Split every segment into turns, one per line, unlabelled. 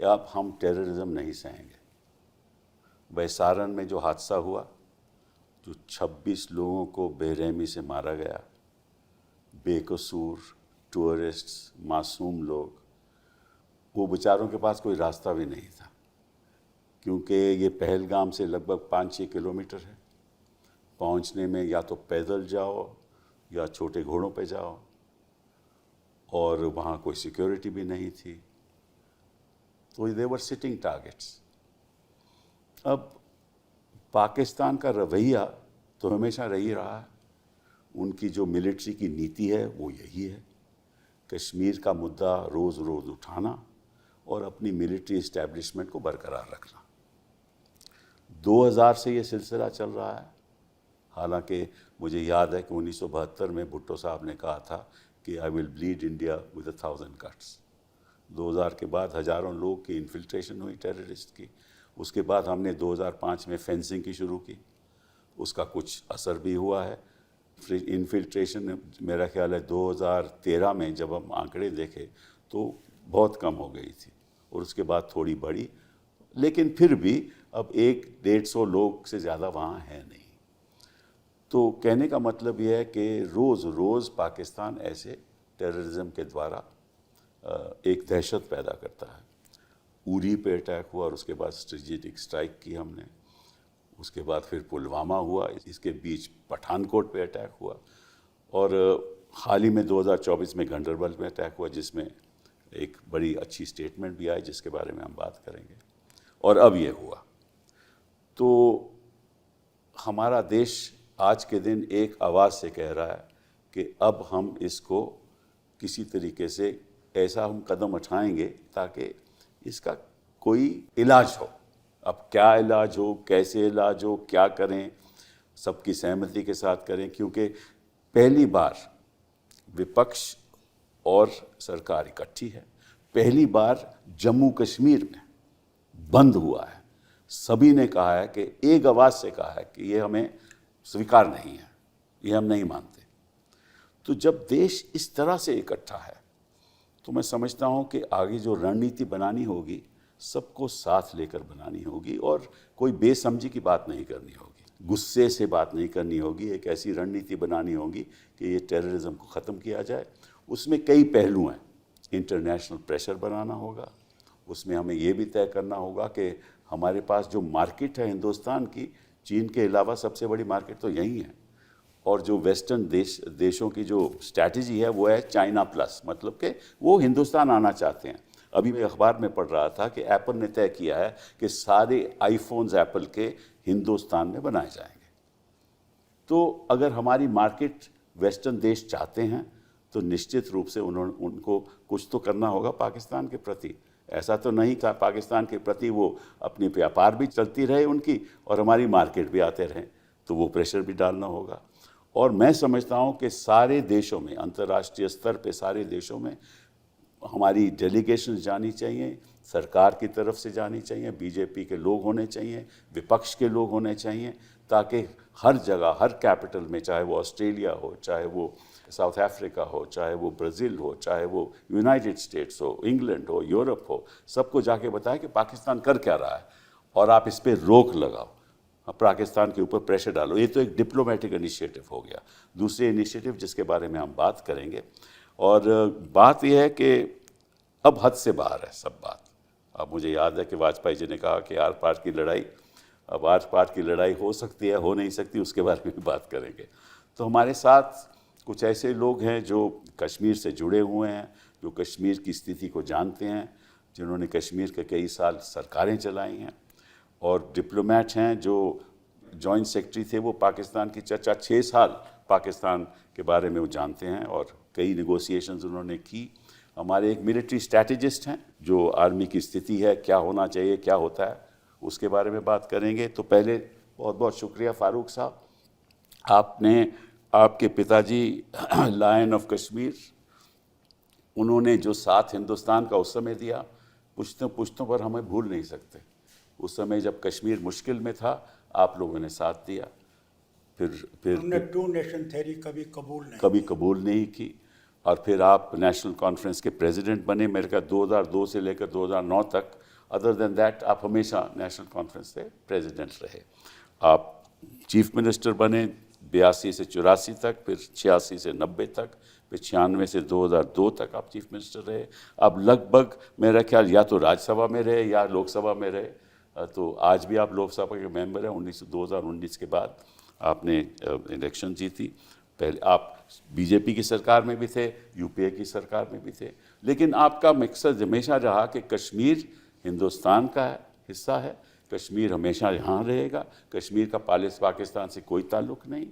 कि अब हम टेररिज्म नहीं सहेंगे। वैसारन में जो हादसा हुआ, जो 26 लोगों को बेरहमी से मारा गया, बेकसूर टूरिस्ट्स, मासूम लोग, वो बेचारों के पास कोई रास्ता भी नहीं था, क्योंकि ये पहलगाम से लगभग 5-6 किलोमीटर है। पहुंचने में या तो पैदल जाओ या छोटे घोड़ों पे जाओ, और वहाँ कोई सिक्योरिटी भी नहीं थी, तो दे वर सिटिंग टारगेट्स। अब पाकिस्तान का रवैया तो हमेशा रही रहा है, उनकी जो मिलिट्री की नीति है वो यही है, कश्मीर का मुद्दा रोज़ रोज़ उठाना और अपनी मिलिट्री इस्टेब्लिशमेंट को बरकरार रखना। 2000 से ये सिलसिला चल रहा है। हालांकि मुझे याद है कि 1972 में भुट्टो साहब ने कहा था कि I will bleed India with 1000 cuts. 2000 के बाद हज़ारों लोग की इन्फिल्ट्रेशन हुई टेररिस्ट की। उसके बाद हमने 2005 में फेंसिंग की शुरू की, उसका कुछ असर भी हुआ है। इन्फिल्ट्रेशन मेरा ख्याल है 2013 में जब हम आंकड़े देखे तो बहुत कम हो गई थी, और उसके बाद थोड़ी बढ़ी, लेकिन फिर भी अब 100-150 लोग से ज़्यादा वहाँ है नहीं। तो कहने का मतलब यह है कि रोज़ रोज़ पाकिस्तान ऐसे टेररिज्म के द्वारा एक दहशत पैदा करता है। उरी पे अटैक हुआ और उसके बाद स्ट्रेटेजिक स्ट्राइक की हमने, उसके बाद फिर पुलवामा हुआ, इसके बीच पठानकोट पे अटैक हुआ, और हाल ही में 2024 में गंडरबल में अटैक हुआ, जिसमें एक बड़ी अच्छी स्टेटमेंट भी आई जिसके बारे में हम बात करेंगे, और अब ये हुआ। तो हमारा देश आज के दिन एक आवाज़ से कह रहा है कि अब हम इसको किसी तरीके से ऐसा हम कदम उठाएंगे ताकि इसका कोई इलाज हो। अब क्या इलाज हो, कैसे इलाज हो, क्या करें, सबकी सहमति के साथ करें, क्योंकि पहली बार विपक्ष और सरकार इकट्ठी है। पहली बार जम्मू कश्मीर में बंद हुआ है, सभी ने कहा है कि एक आवाज़ से कहा है कि ये हमें स्वीकार नहीं है, ये हम नहीं मानते। तो जब देश इस तरह से इकट्ठा है तो मैं समझता हूँ कि आगे जो रणनीति बनानी होगी सबको साथ लेकर बनानी होगी, और कोई बेसमझी की बात नहीं करनी होगी, गुस्से से बात नहीं करनी होगी। एक ऐसी रणनीति बनानी होगी कि ये टेररिज्म को ख़त्म किया जाए। उसमें कई पहलू हैं। इंटरनेशनल प्रेशर बनाना होगा, उसमें हमें ये भी तय करना होगा कि हमारे पास जो मार्केट है हिंदुस्तान की, चीन के अलावा सबसे बड़ी मार्केट तो यही है, और जो वेस्टर्न देशों की जो स्ट्रैटेजी है वो है चाइना प्लस, मतलब कि वो हिंदुस्तान आना चाहते हैं। अभी मैं अखबार में पढ़ रहा था कि एप्पल ने तय किया है कि सारे आईफोन्स एप्पल के हिंदुस्तान में बनाए जाएंगे। तो अगर हमारी मार्केट वेस्टर्न देश चाहते हैं तो निश्चित रूप से उनको कुछ तो करना होगा पाकिस्तान के प्रति। ऐसा तो नहीं था पाकिस्तान के प्रति वो अपनी व्यापार भी चलती रहे उनकी और हमारी मार्केट भी आते रहें, तो वो प्रेशर भी डालना होगा। और मैं समझता हूँ कि सारे देशों में, अंतर्राष्ट्रीय स्तर पे सारे देशों में हमारी डेलीगेशन जानी चाहिए, सरकार की तरफ से जानी चाहिए, बीजेपी के लोग होने चाहिए, विपक्ष के लोग होने चाहिए, ताकि हर जगह, हर कैपिटल में, चाहे वो ऑस्ट्रेलिया हो, चाहे वो साउथ अफ्रीका हो, चाहे वो ब्राज़ील हो, चाहे वो यूनाइटेड स्टेट्स हो, इंग्लैंड हो, यूरोप हो, सबको जाके बताएं कि पाकिस्तान कर क्या रहा है और आप इस पर रोक लगाओ, पाकिस्तान के ऊपर प्रेशर डालो। ये तो एक डिप्लोमेटिक इनिशिएटिव हो गया। दूसरे इनिशिएटिव जिसके बारे में हम बात करेंगे, और बात यह है कि अब हद से बाहर है सब बात। अब मुझे याद है कि वाजपेयी जी ने कहा कि आर पार की लड़ाई, अब आर पार की लड़ाई हो सकती है, हो नहीं सकती, उसके बारे में भी बात करेंगे। तो हमारे साथ कुछ ऐसे लोग हैं जो कश्मीर से जुड़े हुए हैं, जो कश्मीर की स्थिति को जानते हैं, जिन्होंने कश्मीर के कई साल सरकारें चलाई हैं, और डिप्लोमेट हैं जो जॉइंट सेक्रेटरी थे, वो पाकिस्तान की चर्चा 6 साल पाकिस्तान के बारे में वो जानते हैं और कई नेगोशिएशंस उन्होंने की। हमारे एक मिलिट्री स्ट्रैटेजिस्ट हैं जो आर्मी की स्थिति है, क्या होना चाहिए, क्या होता है, उसके बारे में बात करेंगे। तो पहले बहुत बहुत शुक्रिया फारूक साहब, आपने, आपके पिताजी लायन ऑफ कश्मीर, उन्होंने जो साथ हिंदुस्तान का उस समय दिया, पुश्तों पर हमें भूल नहीं सकते। उस समय जब कश्मीर मुश्किल में था, आप लोगों ने साथ दिया। फिर
हमने 2 नेशन थ्योरी कभी
कबूल नहीं की, और फिर आप नेशनल कॉन्फ्रेंस के प्रेसिडेंट बने। मेरे ख्याल 2002 से लेकर 2009 तक अदर देन दैट आप हमेशा नेशनल कॉन्फ्रेंस से प्रेसिडेंट रहे। आप चीफ मिनिस्टर बने 82 से 84 तक, फिर 86 से 90 तक, फिर 96 से 2002 तक आप चीफ मिनिस्टर रहे। अब लगभग मेरा ख्याल या तो राज्यसभा में रहे या लोकसभा में रहे, तो आज भी आप लोकसभा के मेंबर हैं। 2019 के बाद आपने इलेक्शन जीती। पहले आप बीजेपी की सरकार में भी थे, यूपीए की सरकार में भी थे, लेकिन आपका मकसद हमेशा रहा कि कश्मीर हिंदुस्तान का हिस्सा है, कश्मीर हमेशा यहाँ रहेगा, कश्मीर का पाकिस्तान से कोई ताल्लुक नहीं,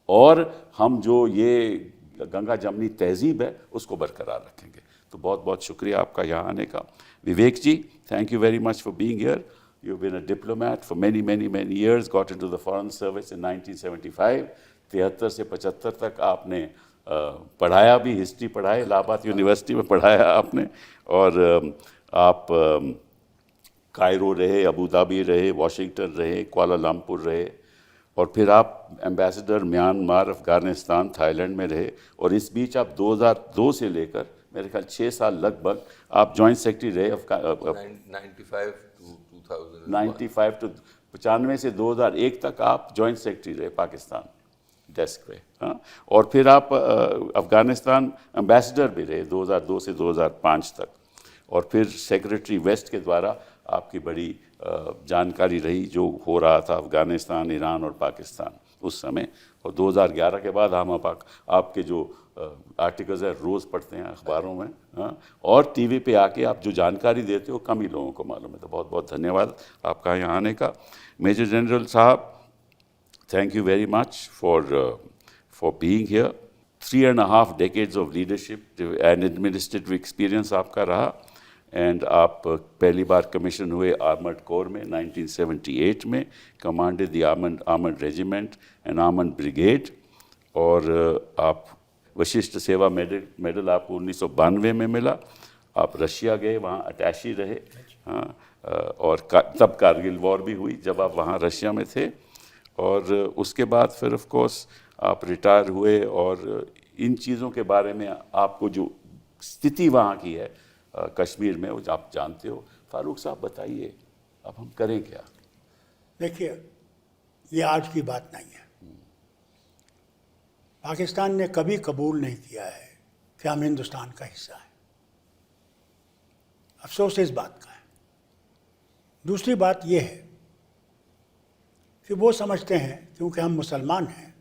और हम जो ये गंगा जमनी तहजीब है उसको बरकरार रखेंगे। तो बहुत बहुत शुक्रिया आपका यहाँ आने का। Vivek ji, thank you very much for being here. You've been a diplomat for many, many, many years, got into the Foreign Service in 1975, 73 से 75 तक आपने पढ़ाया भी, हिस्ट्री पढ़ाई, इलाहाबाद यूनिवर्सिटी में पढ़ाया आपने, और आप कायरो रहे, अबू धाबी रहे, वाशिंगटन रहे, कुआलालंपुर रहे, और फिर आप एम्बेसडर म्यांमार, अफ़गानिस्तान, थाईलैंड में रहे, और इस बीच आप 2002 से लेकर मेरे ख्याल 6 साल लगभग आप जॉइंट सेक्रेटरी रहे 95 टू 95 से 2001 तक आप जॉइंट सेक्रेटरी रहे पाकिस्तान डेस्क पे। हाँ, और फिर आप अफ़गानिस्तान एम्बेसडर भी रहे 2002 से 2005 तक, और फिर सेक्रेटरी वेस्ट के द्वारा आपकी बड़ी जानकारी रही जो हो रहा था अफ़गानिस्तान, ईरान और पाकिस्तान उस समय। और 2011 के बाद हम आपके जो आर्टिकल्स है रोज़ पढ़ते हैं अखबारों में, हाँ, और टीवी पे आके आप जो जानकारी देते हो कम ही लोगों को मालूम है। तो बहुत बहुत धन्यवाद आपका यहाँ आने का। मेजर जनरल साहब, thank you very much for being here. 3.5 decades of leadership and administrative experience आपका रहा, एंड आप पहली बार कमीशन हुए आर्मर्ड कोर में 1978 में, commanded the armoured regiment and armoured brigade, और आप वशिष्ठ सेवा मेडल आपको 1992 में मिला। आप रशिया गए, वहाँ अटैशी रहे, हाँ, और तब कारगिल वॉर भी हुई जब आप वहाँ रशिया में थे, और उसके बाद फिर ऑफ कोर्स आप रिटायर हुए, और इन चीज़ों के बारे में आपको जो स्थिति वहाँ की है कश्मीर में वो आप जानते हो। फारूक साहब बताइए, अब हम करें क्या?
देखिए, ये आज की बात नहीं है। पाकिस्तान ने कभी कबूल नहीं किया है कि हम हिंदुस्तान का हिस्सा हैं। अफसोस इस बात का है। दूसरी बात यह है कि वो समझते हैं क्योंकि हम मुसलमान हैं,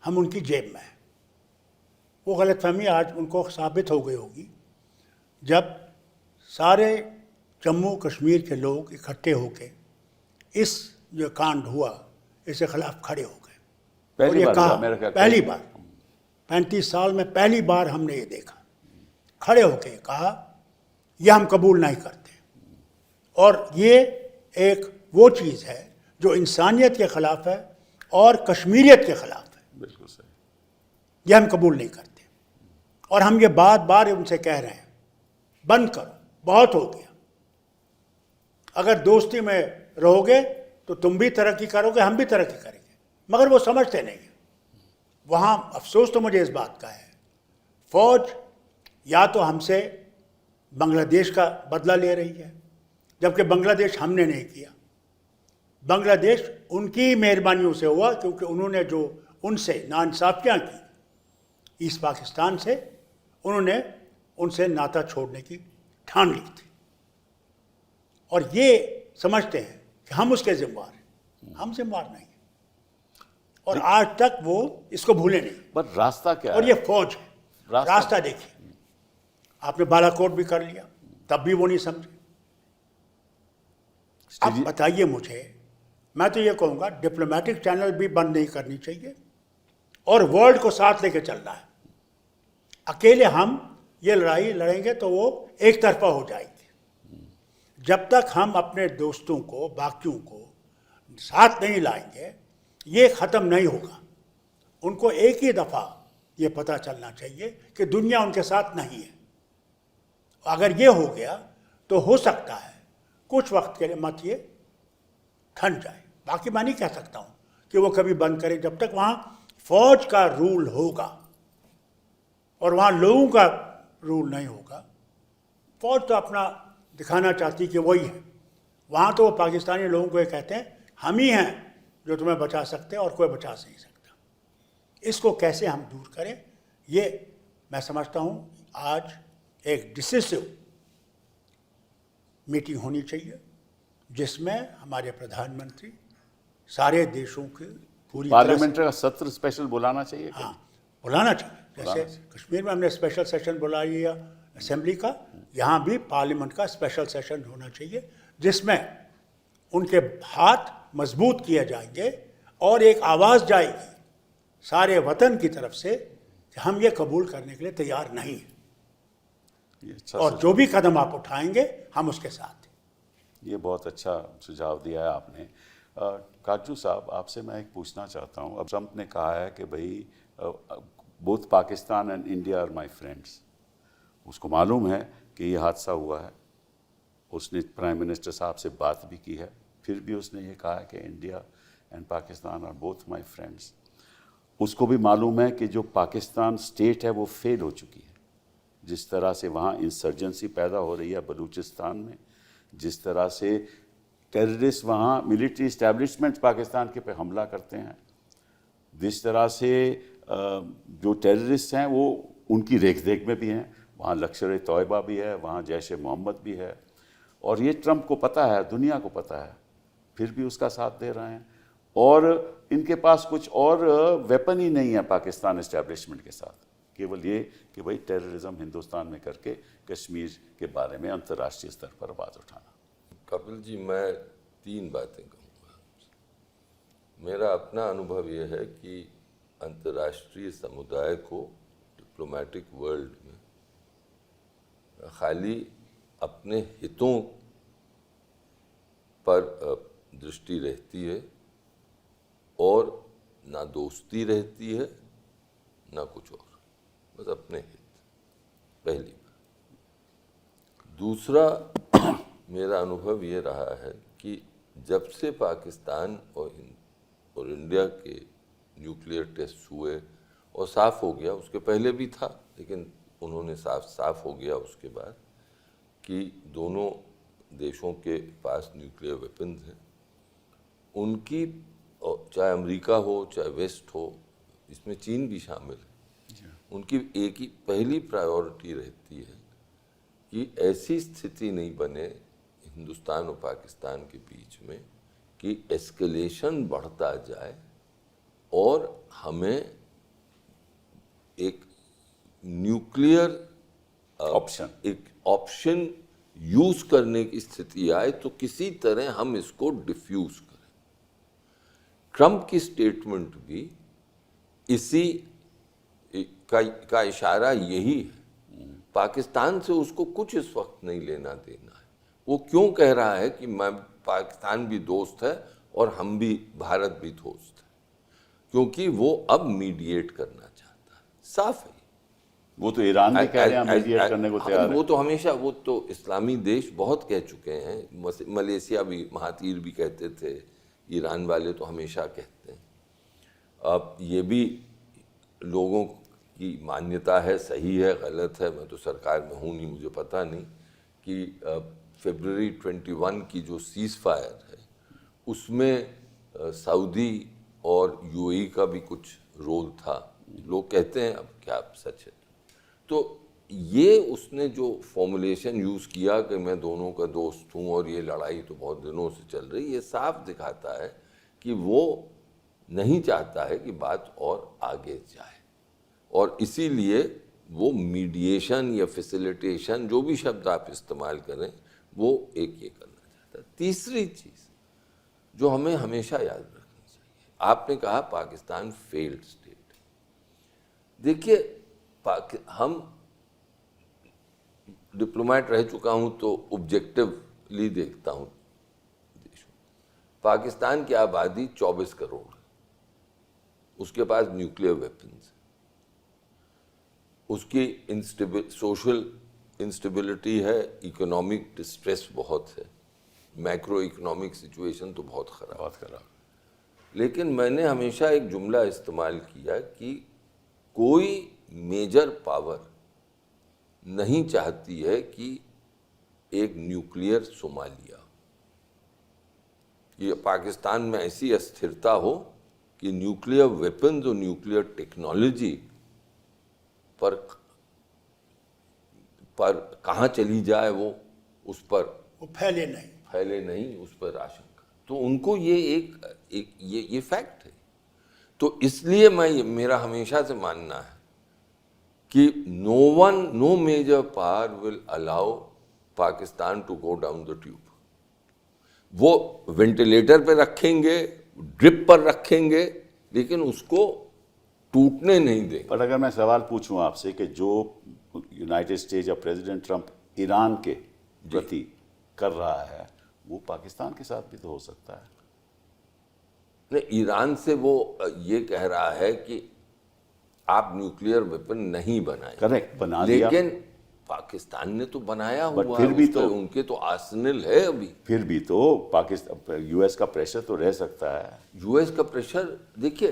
हम उनकी जेब में हैं। वो गलतफहमी आज उनको साबित हो गई होगी जब सारे जम्मू कश्मीर के लोग इकट्ठे होके इस जो कांड हुआ इसके खिलाफ खड़े हो गए। और ये कहा, पहली बार 35 साल में पहली बार हमने ये देखा, खड़े होके कहा यह हम कबूल नहीं करते, और ये एक वो चीज़ है जो इंसानियत के ख़िलाफ़ है और कश्मीरियत के ख़िलाफ़ है।
बिल्कुल सही।
यह हम कबूल नहीं करते, और हम ये बार बार उनसे कह रहे हैं बंद करो, बहुत हो गया। अगर दोस्ती में रहोगे तो तुम भी तरक्की करोगे, हम भी तरक्की करेंगे, मगर वो समझते नहीं हैं। वहाँ अफसोस तो मुझे इस बात का है, फ़ौज या तो हमसे बांग्लादेश का बदला ले रही है, जबकि बांग्लादेश हमने नहीं किया। बांग्लादेश उनकी मेहरबानियों से हुआ क्योंकि उन्होंने जो उनसे नाइंसाफ़ियाँ की ईस्ट पाकिस्तान से, उन्होंने उनसे नाता छोड़ने की ठान ली थी, और ये समझते हैं कि हम उसके जिम्मेदार हैं। हम जिम्मेदार नहीं, और आज तक वो इसको भूले नहीं।
पर रास्ता क्या
और
है?
ये फौज है। रास्ता देखिए, आपने बालाकोट भी कर लिया, तब भी वो नहीं समझे। अब बताइए मुझे, मैं तो ये कहूँगा डिप्लोमेटिक चैनल भी बंद नहीं करनी चाहिए, और वर्ल्ड को साथ लेके चलना है। अकेले हम ये लड़ाई लड़ेंगे तो वो एक तरफा हो जाएगी। जब तक हम अपने दोस्तों को, बाकियों को साथ नहीं लाएंगे, ये ख़त्म नहीं होगा। उनको एक ही दफ़ा ये पता चलना चाहिए कि दुनिया उनके साथ नहीं है। अगर ये हो गया तो हो सकता है कुछ वक्त के लिए मत ये ठंड जाए। बाकी मैं नहीं कह सकता हूँ कि वो कभी बंद करे, जब तक वहाँ फ़ौज का रूल होगा और वहाँ लोगों का रूल नहीं होगा। फ़ौज तो अपना दिखाना चाहती कि वही है, वहाँ तो वो पाकिस्तानी लोगों को ये कहते हैं हम ही हैं जो तुम्हें बचा सकते हैं और कोई बचा नहीं सकता। इसको कैसे हम दूर करें, ये मैं समझता हूँ आज एक डिसिसिव मीटिंग होनी चाहिए जिसमें हमारे प्रधानमंत्री सारे देशों के पूरी
पार्लियामेंट का सत्र स्पेशल बुलाना चाहिए।
हाँ, बुलाना चाहिए। जैसे कश्मीर में हमने स्पेशल सेशन बुला लिया असेंबली का, यहाँ भी पार्लियामेंट का स्पेशल सेशन होना चाहिए जिसमें उनके हाथ मजबूत किए जाएंगे और एक आवाज़ जाएगी सारे वतन की तरफ से कि हम ये कबूल करने के लिए तैयार नहीं हैं और जो भी कदम आप उठाएंगे हम उसके साथ हैं।
ये बहुत अच्छा सुझाव दिया है आपने। काजू साहब, आपसे मैं एक पूछना चाहता हूँ। अब ट्रंप ने कहा है कि भाई both Pakistan and India are my friends. उसको मालूम है कि ये हादसा हुआ है, उसने प्राइम मिनिस्टर साहब से बात भी की है, फिर भी उसने ये कहा है कि India and Pakistan are both my friends. उसको भी मालूम है कि जो पाकिस्तान स्टेट है वो फेल हो चुकी है। जिस तरह से वहाँ इंसर्जेंसी पैदा हो रही है बलूचिस्तान में, जिस तरह से टेररिस्ट वहाँ मिलिट्री इस्टेब्लिशमेंट पाकिस्तान के पे हमला करते हैं, जिस तरह से जो टेररिस्ट हैं वो उनकी रेख देख में भी हैं। वहाँ लश्कर तोयबा भी है, वहाँ जैश मोहम्मद भी है, और ये ट्रंप को पता है, दुनिया को पता है, फिर भी उसका साथ दे रहे हैं। और इनके पास कुछ और वेपन ही नहीं है पाकिस्तान इस्टेब्लिशमेंट के साथ, केवल ये कि भाई टेररिज्म हिंदुस्तान में करके कश्मीर के बारे में अंतर्राष्ट्रीय स्तर पर आवाज़ उठाना।
कपिल जी, मैं 3 बातें कहूँगा। मेरा अपना अनुभव यह है कि अंतर्राष्ट्रीय समुदाय को डिप्लोमेटिक वर्ल्ड में खाली अपने हितों पर दृष्टि रहती है और ना दोस्ती रहती है ना कुछ और, बस अपने हित, पहली बात। दूसरा, मेरा अनुभव ये रहा है कि जब से पाकिस्तान और इंडिया के न्यूक्लियर टेस्ट हुए और साफ हो गया, उसके पहले भी था लेकिन उन्होंने साफ हो गया उसके बाद कि दोनों देशों के पास न्यूक्लियर वेपन्स हैं, उनकी चाहे अमेरिका हो चाहे वेस्ट हो, इसमें चीन भी शामिल है, उनकी एक ही पहली प्रायोरिटी रहती है कि ऐसी स्थिति नहीं बने हिंदुस्तान और पाकिस्तान के बीच में कि एस्केलेशन बढ़ता जाए और हमें एक न्यूक्लियर एक ऑप्शन यूज करने की स्थिति आए तो किसी तरह हम इसको डिफ्यूज करें। ट्रंप की स्टेटमेंट भी इसी का इशारा यही है। पाकिस्तान से उसको कुछ इस वक्त नहीं लेना देना है। वो क्यों कह रहा है कि मैं पाकिस्तान भी दोस्त है और हम भी, भारत भी दोस्त है? क्योंकि वो अब मीडिएट करना चाहता है, साफ है।
वो तो ईरान भी कह रहे हैं मीडिएट करने को तैयार है।
वो तो हमेशा, वो तो इस्लामी देश बहुत कह चुके हैं। मलेशिया भी, महातीर भी कहते थे, ईरान वाले तो हमेशा कहते हैं। अब ये भी लोगों की मान्यता है, सही है गलत है, मैं तो सरकार में हूँ नहीं, मुझे पता नहीं, कि फरवरी 21 की जो सीज़ फायर है उसमें सऊदी और यूएई का भी कुछ रोल था, लोग कहते हैं, अब क्या सच है। तो ये उसने जो फॉर्मुलेशन यूज़ किया कि मैं दोनों का दोस्त हूँ और ये लड़ाई तो बहुत दिनों से चल रही, ये साफ दिखाता है कि वो नहीं चाहता है कि बात और आगे जाए, और इसीलिए वो मीडिएशन या फैसिलिटेशन, जो भी शब्द आप इस्तेमाल करें, वो एक ये करना चाहता है। तीसरी चीज़ जो हमें हमेशा याद रखनी चाहिए, आपने कहा पाकिस्तान फेल्ड स्टेट। देखिए, हम डिप्लोमेट रह चुका हूं तो ऑब्जेक्टिवली देखता हूं देशों। पाकिस्तान की आबादी 24 करोड़ है, उसके पास न्यूक्लियर वेपन्स, उसकी सोशल इंस्टेबिलिटी है, इकोनॉमिक डिस्ट्रेस बहुत है, मैक्रो इकोनॉमिक सिचुएशन तो बहुत खराब। लेकिन मैंने हमेशा एक जुमला इस्तेमाल किया कि कोई मेजर पावर नहीं चाहती है कि एक न्यूक्लियर सोमालिया, कि पाकिस्तान में ऐसी अस्थिरता हो कि न्यूक्लियर वेपन्स और न्यूक्लियर टेक्नोलॉजी पर कहाँ चली जाए वो उस पर
वो फैले नहीं।
उस पर आशंका। तो उनको ये फैक्ट है। तो इसलिए मेरा हमेशा से मानना है कि no major power will allow Pakistan to go down the tube. वो वेंटिलेटर पे रखेंगे, ड्रिप पर रखेंगे, लेकिन उसको टूटने नहीं देंगे।
पर अगर मैं सवाल पूछूं आपसे कि जो यूनाइटेड स्टेट्स या प्रेसिडेंट ट्रंप ईरान के प्रति कर रहा है, वो पाकिस्तान के साथ भी तो हो सकता है।
नहीं, ईरान से वो ये कह रहा है कि आप न्यूक्लियर वेपन नहीं बनाएं।
करेक्ट, बना दिया।
लेकिन पाकिस्तान ने तो बनाया हुआ है,
फिर भी तो
उनके तो आर्सेनल है अभी।
फिर भी तो पाकिस्तान, यूएस का प्रेशर तो रह सकता है।
यूएस का प्रेशर देखिए,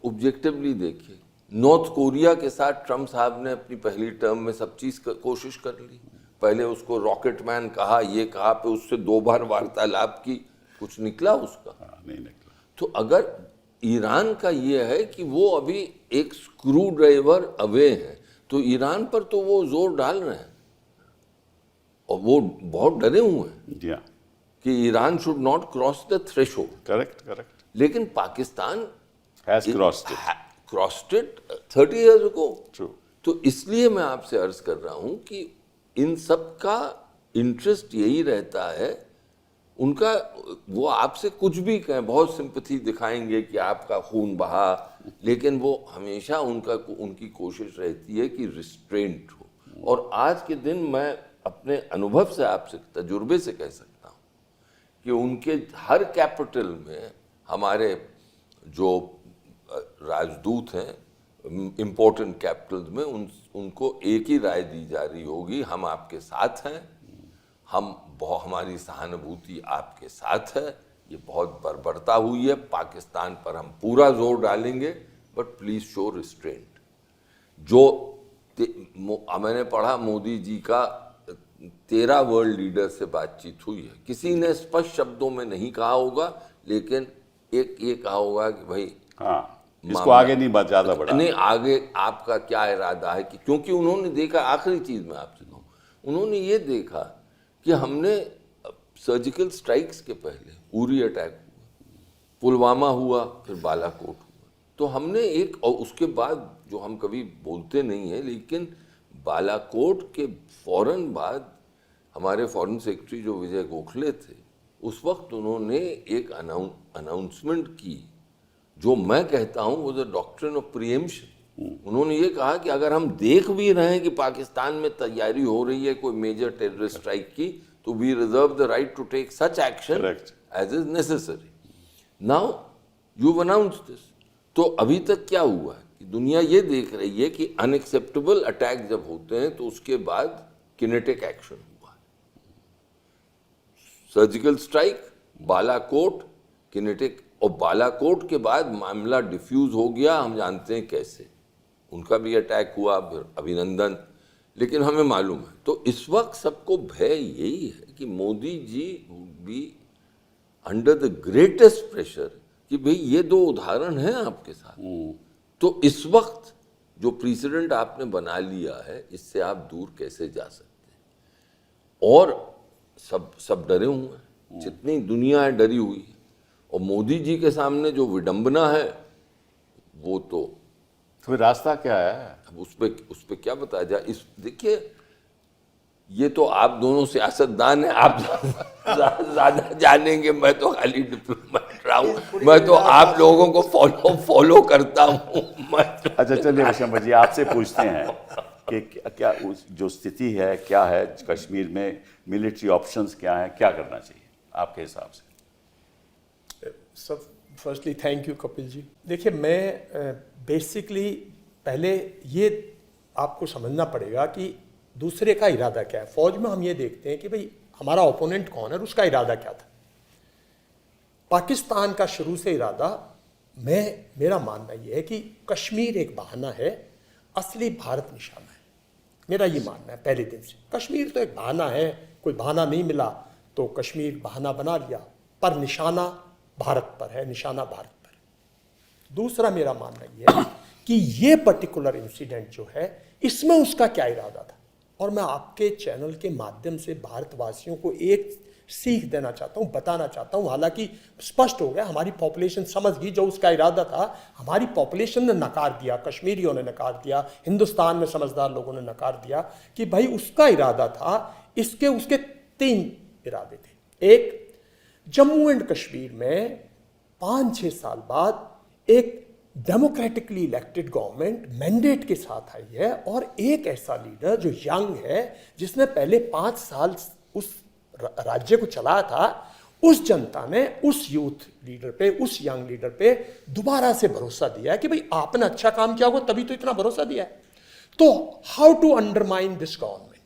ऑब्जेक्टिवली देखिए, नॉर्थ कोरिया के साथ ट्रम्प साहब ने अपनी पहली टर्म में सब चीज कोशिश कर ली। पहले उसको रॉकेट मैन कहा, ये कहा, पे उससे 2 बार वार्तालाप की, कुछ निकला उसका?
नहीं निकला।
तो अगर ईरान का ये है कि वो अभी एक स्क्रू ड्राइवर अवे है, तो ईरान पर तो वो जोर डाल रहे हैं और वो बहुत डरे हुए हैं कि Iran should not cross the threshold.
Correct.
लेकिन Pakistan
has crossed
it 30 years ago।
True।
तो इसलिए मैं आपसे अर्ज कर रहा हूं कि इन सब का इंटरेस्ट यही रहता है, उनका वो आपसे कुछ भी कहें, बहुत सिंपैथी दिखाएंगे कि आपका खून बहा, लेकिन वो हमेशा उनकी कोशिश रहती है कि रिस्ट्रेंट हो। और आज के दिन मैं अपने अनुभव से, आपसे तजुर्बे से कह सकता हूँ कि उनके हर कैपिटल में हमारे जो राजदूत हैं इम्पोर्टेंट कैपिटल्स में, उनको एक ही राय दी जा रही होगी, हम आपके साथ हैं, हमारी सहानुभूति आपके साथ है, ये बहुत बर्बरता हुई है, पाकिस्तान पर हम पूरा जोर डालेंगे, बट प्लीज शो रिस्ट्रेंट। मैंने पढ़ा मोदी जी का 13 वर्ल्ड लीडर से बातचीत हुई है। किसी ने स्पष्ट शब्दों में नहीं कहा होगा, लेकिन एक ये कहा होगा कि भाई
इसको आगे नहीं ज्यादा बढ़ा,
नहीं आगे आपका क्या इरादा है, कि क्योंकि उन्होंने देखा, आखिरी चीज मैं आपसे कहूँ, उन्होंने ये देखा कि हमने सर्जिकल स्ट्राइक्स के पहले उरी अटैक हुआ, पुलवामा हुआ, फिर बालाकोट हुआ, तो हमने और उसके बाद जो हम कभी बोलते नहीं है, लेकिन बालाकोट के फौरन बाद हमारे फॉरेन सेक्रेटरी जो विजय गोखले थे, उस वक्त उन्होंने एक अनाउंसमेंट की, जो मैं कहता हूँ वो द डॉक्ट्रिन ऑफ प्रीएम्पशन। उन्होंने ये कहा कि अगर हम देख भी रहे हैं कि पाकिस्तान में तैयारी हो रही है कोई मेजर टेररिस्ट स्ट्राइक की, तो we reserve the right to take such action as is necessary. Now you announce this. तो अभी तक क्या हुआ है कि दुनिया ये देख रही है कि अनएक्सेप्टेबल अटैक जब होते हैं तो उसके बाद किनेटिक एक्शन हुआ है। सर्जिकल स्ट्राइक, बालाकोट, किनेटिक, और बालाकोट के बाद मामला डिफ्यूज हो गया, हम जानते हैं कैसे, उनका भी अटैक हुआ, फिर अभिनंदन, लेकिन हमें मालूम है। तो इस वक्त सबको भय यही है कि मोदी जी भी अंडर द ग्रेटेस्ट प्रेशर कि भाई ये 2 उदाहरण हैं आपके साथ, तो इस वक्त जो प्रेसिडेंट आपने बना लिया है, इससे आप दूर कैसे जा सकते हैं? और सब डरे हुए हैं, जितनी दुनिया है डरी हुई है, और मोदी जी के सामने जो विडंबना है वो तो
फिर रास्ता क्या है?
अब उस पे क्या बताया जाए? देखिए, ये तो आप दोनों सियासतदान हैं, आप ज्यादा जानेंगे, मैं तो खाली डिप्लोमेट रहा हूँ, मैं तो आप लोगों को फॉलो करता हूँ।
अच्छा चलिए विशंबर जी, आपसे पूछते हैं कि क्या जो स्थिति है क्या है कश्मीर में, मिलिट्री ऑप्शंस क्या है, क्या करना चाहिए आपके हिसाब से?
सब firstly thank you Kapil ji. देखिए, मैं बेसिकली पहले ये आपको समझना पड़ेगा कि दूसरे का इरादा क्या है। फौज में हम ये देखते हैं कि भाई हमारा ओपोनेंट कौन है और उसका इरादा क्या था। पाकिस्तान का शुरू से इरादा, मेरा मानना ये है कि कश्मीर एक बहाना है, असली भारत निशाना है। मेरा ये मानना है पहले दिन से। कश्मीर तो एक बहाना है, कोई बहाना नहीं मिला तो कश्मीर बहाना बना लिया, पर निशाना भारत पर है, निशाना भारत पर है। दूसरा मेरा मानना यह है कि ये पर्टिकुलर इंसिडेंट जो है, इसमें उसका क्या इरादा था। और मैं आपके चैनल के माध्यम से भारतवासियों को एक सीख देना चाहता हूँ, बताना चाहता हूँ। हालांकि स्पष्ट हो गया, हमारी पॉपुलेशन समझ गई जो उसका इरादा था। हमारी पॉपुलेशन ने नकार दिया, कश्मीरियों ने नकार दिया, हिंदुस्तान में समझदार लोगों ने नकार दिया कि भाई उसका इरादा था। इसके उसके 3 इरादे थे। एक, जम्मू एंड कश्मीर में 5-6 साल बाद एक डेमोक्रेटिकली इलेक्टेड गवर्नमेंट मैंडेट के साथ आई है, और एक ऐसा लीडर जो यंग है, जिसने पहले 5 साल उस राज्य को चलाया था, उस जनता ने उस यूथ लीडर पे, उस यंग लीडर पे दोबारा से भरोसा दिया है कि भाई आपने अच्छा काम किया होगा तभी तो इतना भरोसा दिया है। तो how to undermine this government,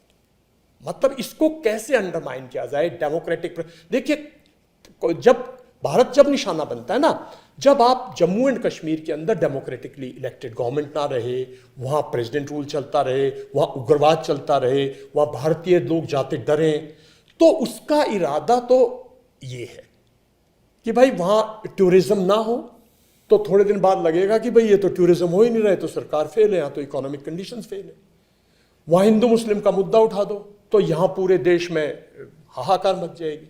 मतलब इसको कैसे अंडरमाइन किया जाए डेमोक्रेटिक। देखिए, जब निशाना बनता है ना, जब आप जम्मू एंड कश्मीर के अंदर डेमोक्रेटिकली इलेक्टेड गवर्नमेंट ना रहे, वहां प्रेसिडेंट रूल चलता रहे, वहां उग्रवाद चलता रहे, वहां भारतीय लोग जाते डरें, तो उसका इरादा तो ये है कि भाई वहां टूरिज्म ना हो। तो थोड़े दिन बाद लगेगा कि भाई ये तो टूरिज्म हो ही नहीं रहे, तो सरकार फेल है, यहाँ तो इकोनॉमिक कंडीशंस फेल है। वहां हिंदू मुस्लिम का मुद्दा उठा दो तो यहां पूरे देश में हाहाकार मच जाएगी।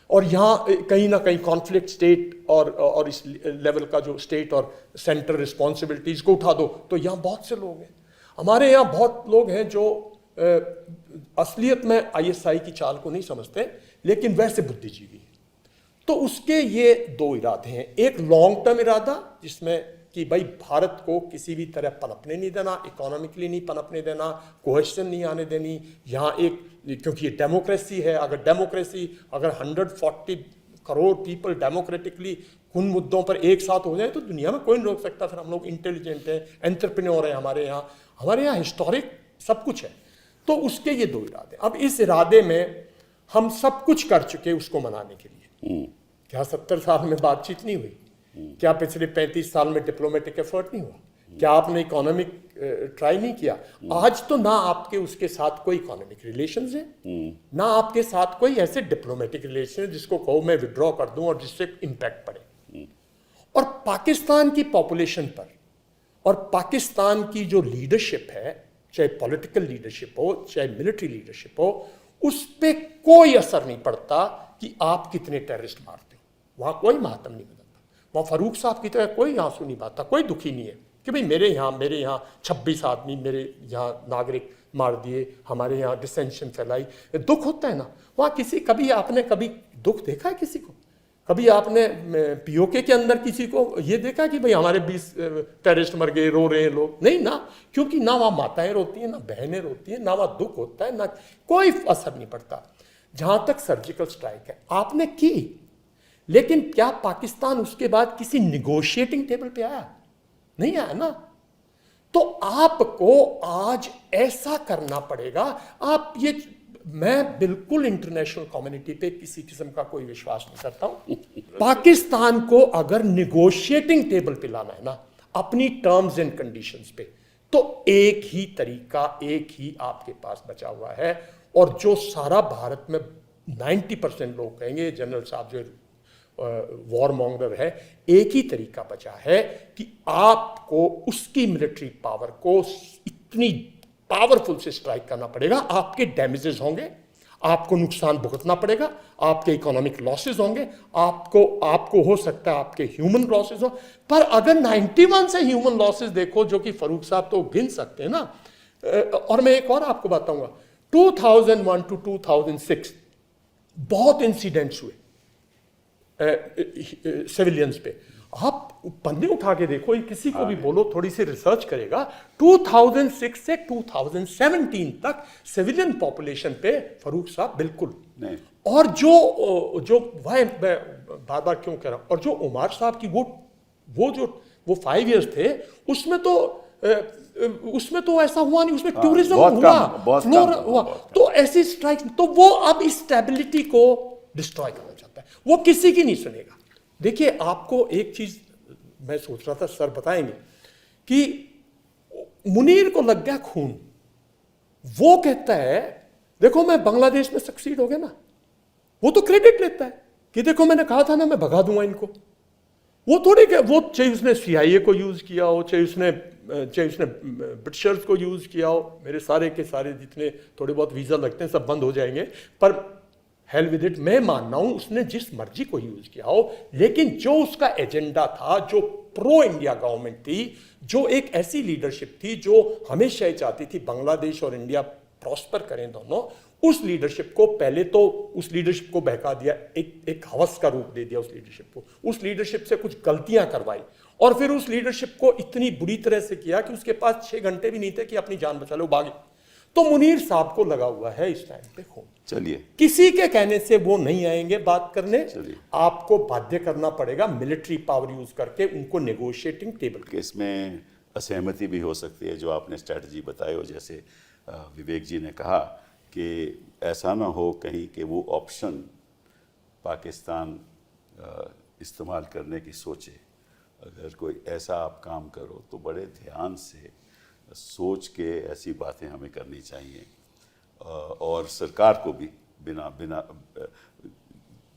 और यहाँ कहीं ना कहीं कॉन्फ्लिक्ट स्टेट और इस लेवल का जो स्टेट और सेंटर रिस्पॉन्सिबिलिटीज को उठा दो तो यहाँ बहुत से लोग हैं। हमारे यहाँ बहुत लोग हैं जो असलियत में ISI की चाल को नहीं समझते, लेकिन वैसे बुद्धिजीवी हैं। तो उसके ये 2 इरादे हैं। एक लॉन्ग टर्म इरादा, जिसमें कि भाई भारत को किसी भी तरह पनपने नहीं देना, इकोनॉमिकली नहीं पनपने देना, कोहेशन नहीं आने देनी। यहाँ एक, क्योंकि ये डेमोक्रेसी है, अगर 140 करोड़ पीपल डेमोक्रेटिकली उन मुद्दों पर एक साथ हो जाए तो दुनिया में कोई नहीं रोक सकता। फिर हम लोग इंटेलिजेंट हैं, एंटरप्रेन्योर हैं, हमारे यहाँ हिस्टोरिक सब कुछ है। तो उसके ये 2 इरादे। अब इस इरादे में हम सब कुछ कर चुके उसको मनाने के लिए। क्या 70 साल में बातचीत नहीं हुई? क्या पिछले 35 साल में डिप्लोमेटिक एफर्ट नहीं हुआ? क्या आपने इकोनॉमिक ट्राई नहीं किया? आज तो ना आपके उसके साथ कोई इकोनॉमिक रिलेशंस है, ना आपके साथ कोई ऐसे डिप्लोमेटिक रिलेशन है जिसको कहो मैं विड्रॉ कर दूं और जिससे इम्पैक्ट पड़े। और पाकिस्तान की पॉपुलेशन पर और पाकिस्तान की जो लीडरशिप है, चाहे पॉलिटिकल लीडरशिप हो चाहे मिलिट्री लीडरशिप हो, उस पर कोई असर नहीं पड़ता कि आप कितने टेररिस्ट मारते हो। वहां कोई मातम नहीं बदलता। वहां फारूक साहब की तरह कोई आंसू नहीं बहाता, कोई दुखी नहीं है कि भाई मेरे यहाँ 26 आदमी मेरे यहाँ नागरिक मार दिए, हमारे यहाँ डिसेंशन फैलाई। दुख होता है ना। वहाँ कभी आपने दुख देखा है किसी को? कभी आपने POK के अंदर किसी को ये देखा कि भाई हमारे 20 टेररिस्ट मर गए, रो रहे हैं लोग? नहीं ना, क्योंकि ना वहाँ माताएं रोती हैं, ना बहनें रोती हैं, ना वहाँ दुख होता है, ना कोई असर नहीं पड़ता। जहाँ तक सर्जिकल स्ट्राइक है आपने की, लेकिन क्या पाकिस्तान उसके बाद किसी निगोशिएटिंग टेबल पे आया? नहीं आया ना। तो आपको आज ऐसा करना पड़ेगा। आप ये, मैं बिल्कुल इंटरनेशनल कम्युनिटी पे किसी किस्म का कोई विश्वास नहीं करता हूं। पाकिस्तान को अगर निगोशिएटिंग टेबल पे लाना है ना, अपनी टर्म्स एंड कंडीशंस पे, तो एक ही तरीका, एक ही आपके पास बचा हुआ है। और जो सारा भारत में 90% लोग कहेंगे, जनरल साहब जो वॉर मॉन्गर है, एक ही तरीका बचा है कि आपको उसकी मिलिट्री पावर को इतनी पावरफुल से स्ट्राइक करना पड़ेगा। आपके डैमेजेस होंगे, आपको नुकसान भुगतना पड़ेगा, आपके इकोनॉमिक लॉसेस होंगे, आपको हो सकता है आपके ह्यूमन लॉसेस हो। पर अगर 91 से ह्यूमन लॉसेस देखो, जो कि फारूक साहब तो गिन सकते हैं ना। और मैं एक और आपको बताऊंगा, 2001 to 2006 बहुत इंसिडेंट्स हुए सिविलियंस पे। आप पन्ने उठा के देखो, किसी को भी बोलो थोड़ी सी रिसर्च करेगा, 2006 से 2017 तक सिविलियन पॉपुलेशन पे फारूक साहब बिल्कुल नहीं। और जो मैं बार बार क्यों कह रहा हूं, और जो उमर साहब की वो 5 इयर्स थे, उसमें तो ऐसा हुआ नहीं, उसमें टूरिज्म हुआ, फ्लोर हुआ। तो ऐसी स्ट्राइक, तो वो अब इस स्टेबिलिटी को डिस्ट्रॉय करना चाहता है, वो किसी की नहीं सुनेगा। देखिए, आपको एक चीज मैं सोच रहा था सर बताएंगे कि मुनीर को लग गया खून। वो कहता है देखो मैं बांग्लादेश में सक्सीड हो गया ना, वो तो क्रेडिट लेता है कि देखो मैंने कहा था ना मैं भगा दूंगा इनको। वो थोड़ी कि वो चाहे उसने CIA को यूज किया हो, चाहे उसने ब्रिटिशर्स को यूज किया हो, मेरे सारे के सारे जितने थोड़े बहुत वीजा लगते हैं सब बंद हो जाएंगे, पर हेल विद इट, मैं मान रहा हूं उसने जिस मर्जी को यूज किया हो, लेकिन जो उसका एजेंडा था, जो प्रो इंडिया गवर्नमेंट थी, जो एक ऐसी लीडरशिप थी जो हमेशा ही चाहती थी बांग्लादेश और इंडिया प्रॉस्पर करें दोनों, उस लीडरशिप को पहले तो उस लीडरशिप को बहका दिया, एक हवस का रूप दे दिया उस लीडरशिप को, उस लीडरशिप से कुछ गलतियां करवाई और फिर उस लीडरशिप को इतनी बुरी तरह से किया कि उसके पास 6 घंटे भी नहीं थे कि अपनी जान बचा लो, भागे। तो मुनीर साहब को लगा हुआ है इस टाइम पे खून।
चलिए,
किसी के कहने से वो नहीं आएंगे बात करने, आपको बाध्य करना पड़ेगा मिलिट्री पावर यूज करके उनको नेगोशिएटिंग टेबल
कि इसमें असहमति भी हो सकती है जो आपने स्ट्रैटेजी बताई हो, जैसे विवेक जी ने कहा कि ऐसा ना हो कहीं कि वो ऑप्शन पाकिस्तान इस्तेमाल करने की सोचे। अगर कोई ऐसा आप काम करो तो बड़े ध्यान से सोच के ऐसी बातें हमें करनी चाहिए, और सरकार को भी बिना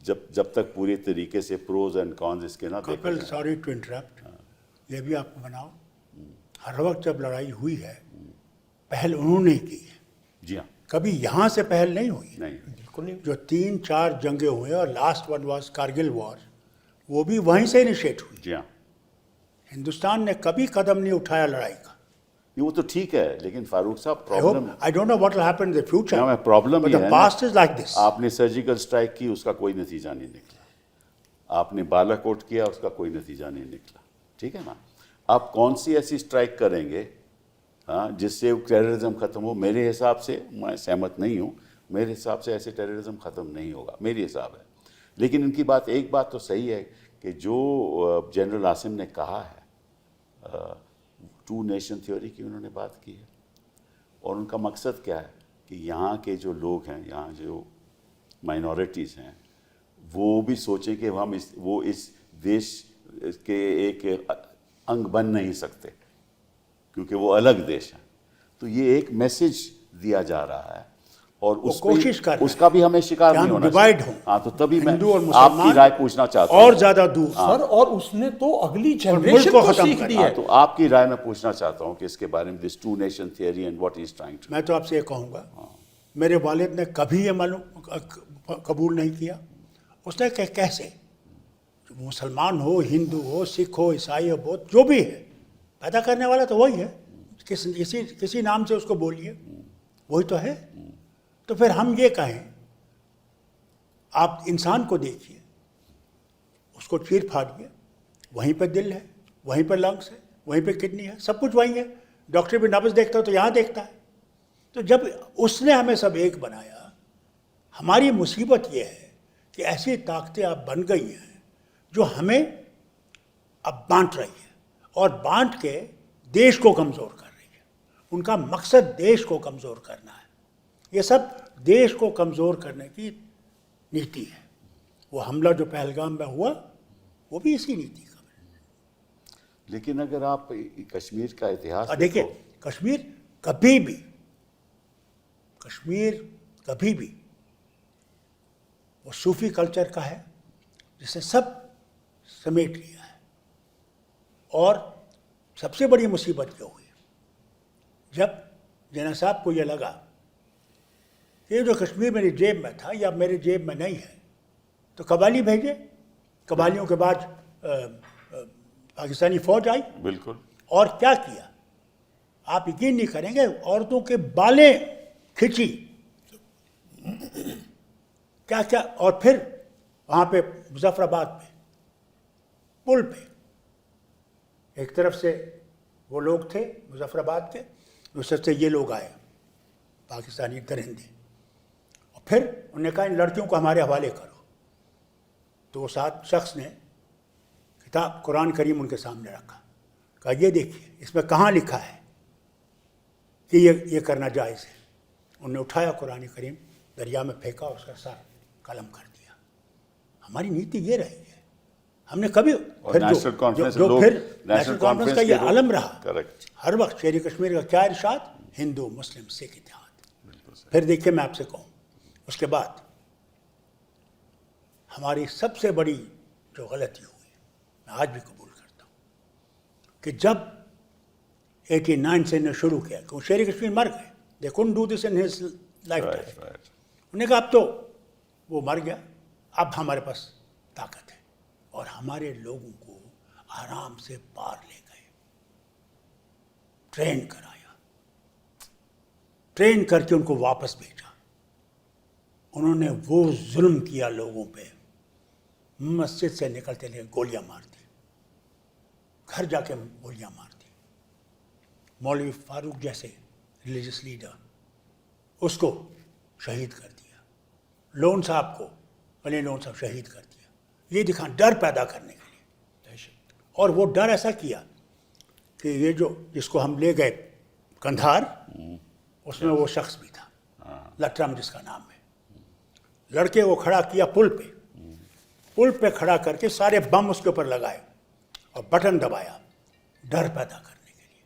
जब तक पूरी तरीके से प्रोज एंड कॉन्स इसके ना देखा जाए।
सॉरी टू इंटरप्ट, ये भी आपको बनाओ, हर वक्त जब लड़ाई हुई है पहल उन्होंने ही की है।
जी हाँ,
कभी यहाँ से पहल नहीं हुई।
नहीं,
बिल्कुल नहीं।
जो 3-4 जंगे हुए और last one was Kargil war, वो भी वहीं से इनिशिएट हुई।
जी हाँ,
हिंदुस्तान ने कभी कदम नहीं उठाया लड़ाई का।
वो तो ठीक है, लेकिन फारूक साहब
I
problem
don't know what will happen in the future.
ना, प्रॉब्लम
But
ये
the
है
past
ना,
is like this.
आपने सर्जिकल स्ट्राइक की, उसका कोई नतीजा नहीं निकला। आपने बालाकोट किया, उसका कोई नतीजा नहीं निकला। ठीक है ना, आप कौन सी ऐसी स्ट्राइक करेंगे हाँ जिससे टेररिज्म खत्म हो? मेरे हिसाब से, मैं सहमत नहीं हूँ, मेरे हिसाब से ऐसे टेररिज्म खत्म नहीं होगा, मेरी हिसाब है। लेकिन इनकी बात, एक बात तो सही है कि जो जनरल आसिम ने कहा है, 2 नेशन थ्योरी की उन्होंने बात की है, और उनका मकसद क्या है कि यहाँ के जो लोग हैं, यहाँ जो माइनॉरिटीज़ हैं, वो भी सोचें कि हम इस देश के एक अंग बन नहीं सकते क्योंकि वो अलग देश है। तो ये एक मैसेज दिया जा रहा है और
कोशिश कर रहे हैं
उसका भी हमें शिकार
कि
नहीं
हम
होना
डिवाइड
चाहिए।
हों।
हाँ, तो तभी मैं
हिंदू और मुसलमान
आपकी राय पूछना चाहता हूँ।
और ज्यादा दूर
सर, और उसने तो अगली
मुल्क
जनरेशन
को
को
खत्म
सीख
कर
दी
दिया।
है।
तो आपकी राय मैं पूछना चाहता हूँ कि इसके बारे में, this 2 nation theory and what is trying to.
मैं तो आपसे ये कहूँगा, मेरे वालिद ने कभी ये कबूल नहीं किया। उसने कहा कैसे, मुसलमान हो, हिंदू हो, सिख हो, ईसाई हो, बौद्ध, जो भी है, पैदा करने वाला तो वही है, किसी नाम से उसको बोलिए, वही तो है। तो फिर हम ये कहें, आप इंसान को देखिए, उसको चीर फाड़िए, वहीं पे दिल है, वहीं पे लंग्स है, वहीं पे किडनी है, सब कुछ वहीं है। डॉक्टर भी नब्ज देखता है तो यहाँ देखता है। तो जब उसने हमें सब एक बनाया, हमारी मुसीबत ये है कि ऐसी ताकतें अब बन गई हैं जो हमें अब बांट रही है, और बांट के देश को कमज़ोर कर रही है। उनका मकसद देश को कमज़ोर करना है। ये सब देश को कमज़ोर करने की नीति है। वो हमला जो पहलगाम में हुआ, वो भी इसी नीति का है।
लेकिन अगर आप कश्मीर का इतिहास
देखिए, कश्मीर कभी भी वो सूफी कल्चर का है जिसे सब समेट लिया है। और सबसे बड़ी मुसीबत क्या हुई, जब जिन्ना साहब को यह लगा कि जो कश्मीर मेरी जेब में था या मेरे जेब में नहीं है, तो कबाली भेजे। कबालियों के बाद पाकिस्तानी फौज आई।
बिल्कुल।
और क्या किया, आप यकीन नहीं करेंगे, औरतों के बालें खींची, क्या क्या। और फिर वहाँ पे मुजफ्फराबाद में पुल पे एक तरफ से वो लोग थे मुजफ्फराबाद के, दूसरे से ये लोग आए पाकिस्तानी दरिंदे, और फिर उन्होंने कहा इन लड़कियों को हमारे हवाले करो। तो वो साथ शख्स ने किताब कुरान करीम उनके सामने रखा, कहा ये देखिए इसमें कहाँ लिखा है कि ये करना जायज़ है। उन्होंने उठाया कुरान करीम, दरिया में फेंका, उसका सर कलम कर दिया। हमारी नीति ये रही है। हमने कभी फिर
नेशनल कॉन्फ्रेंस
नेशनल कॉन्फ्रेंस का ये आलम रहा
करेक्ट
हर वक्त, शेर कश्मीर का क्या इरशाद, हिंदू मुस्लिम सिख इत्तेहाद। फिर देखिए मैं आपसे कहूँ, उसके बाद हमारी सबसे बड़ी जो गलती हुई, मैं आज भी कबूल करता हूँ, कि जब 89 से ने शुरू किया, क्योंकि शेर कश्मीर मर गए, they couldn't do this in his life time.
Right.
उन्होंने कहा अब तो वो मर गया, अब हमारे पास ताकत है, और हमारे लोगों को आराम से पार ले गए, ट्रेन कराया, ट्रेन करके उनको वापस भेजा। उन्होंने वो जुल्म किया लोगों पे, मस्जिद से निकलते लिए गोलियां मार दी, घर जाके गोलियां मार दी। मौलवी फारूक जैसे रिलीजियस लीडर, उसको शहीद कर दिया। लोन साहब को, अली लोन साहब शहीद कर दिया। ये दिखा डर पैदा करने के लिए, और वो डर ऐसा किया कि ये जो जिसको हम ले गए कंधार, उसमें वो शख्स भी था, लटरम जिसका नाम है। लड़के को खड़ा किया पुल पे खड़ा करके सारे बम उसके ऊपर लगाए और बटन दबाया, डर पैदा करने के लिए।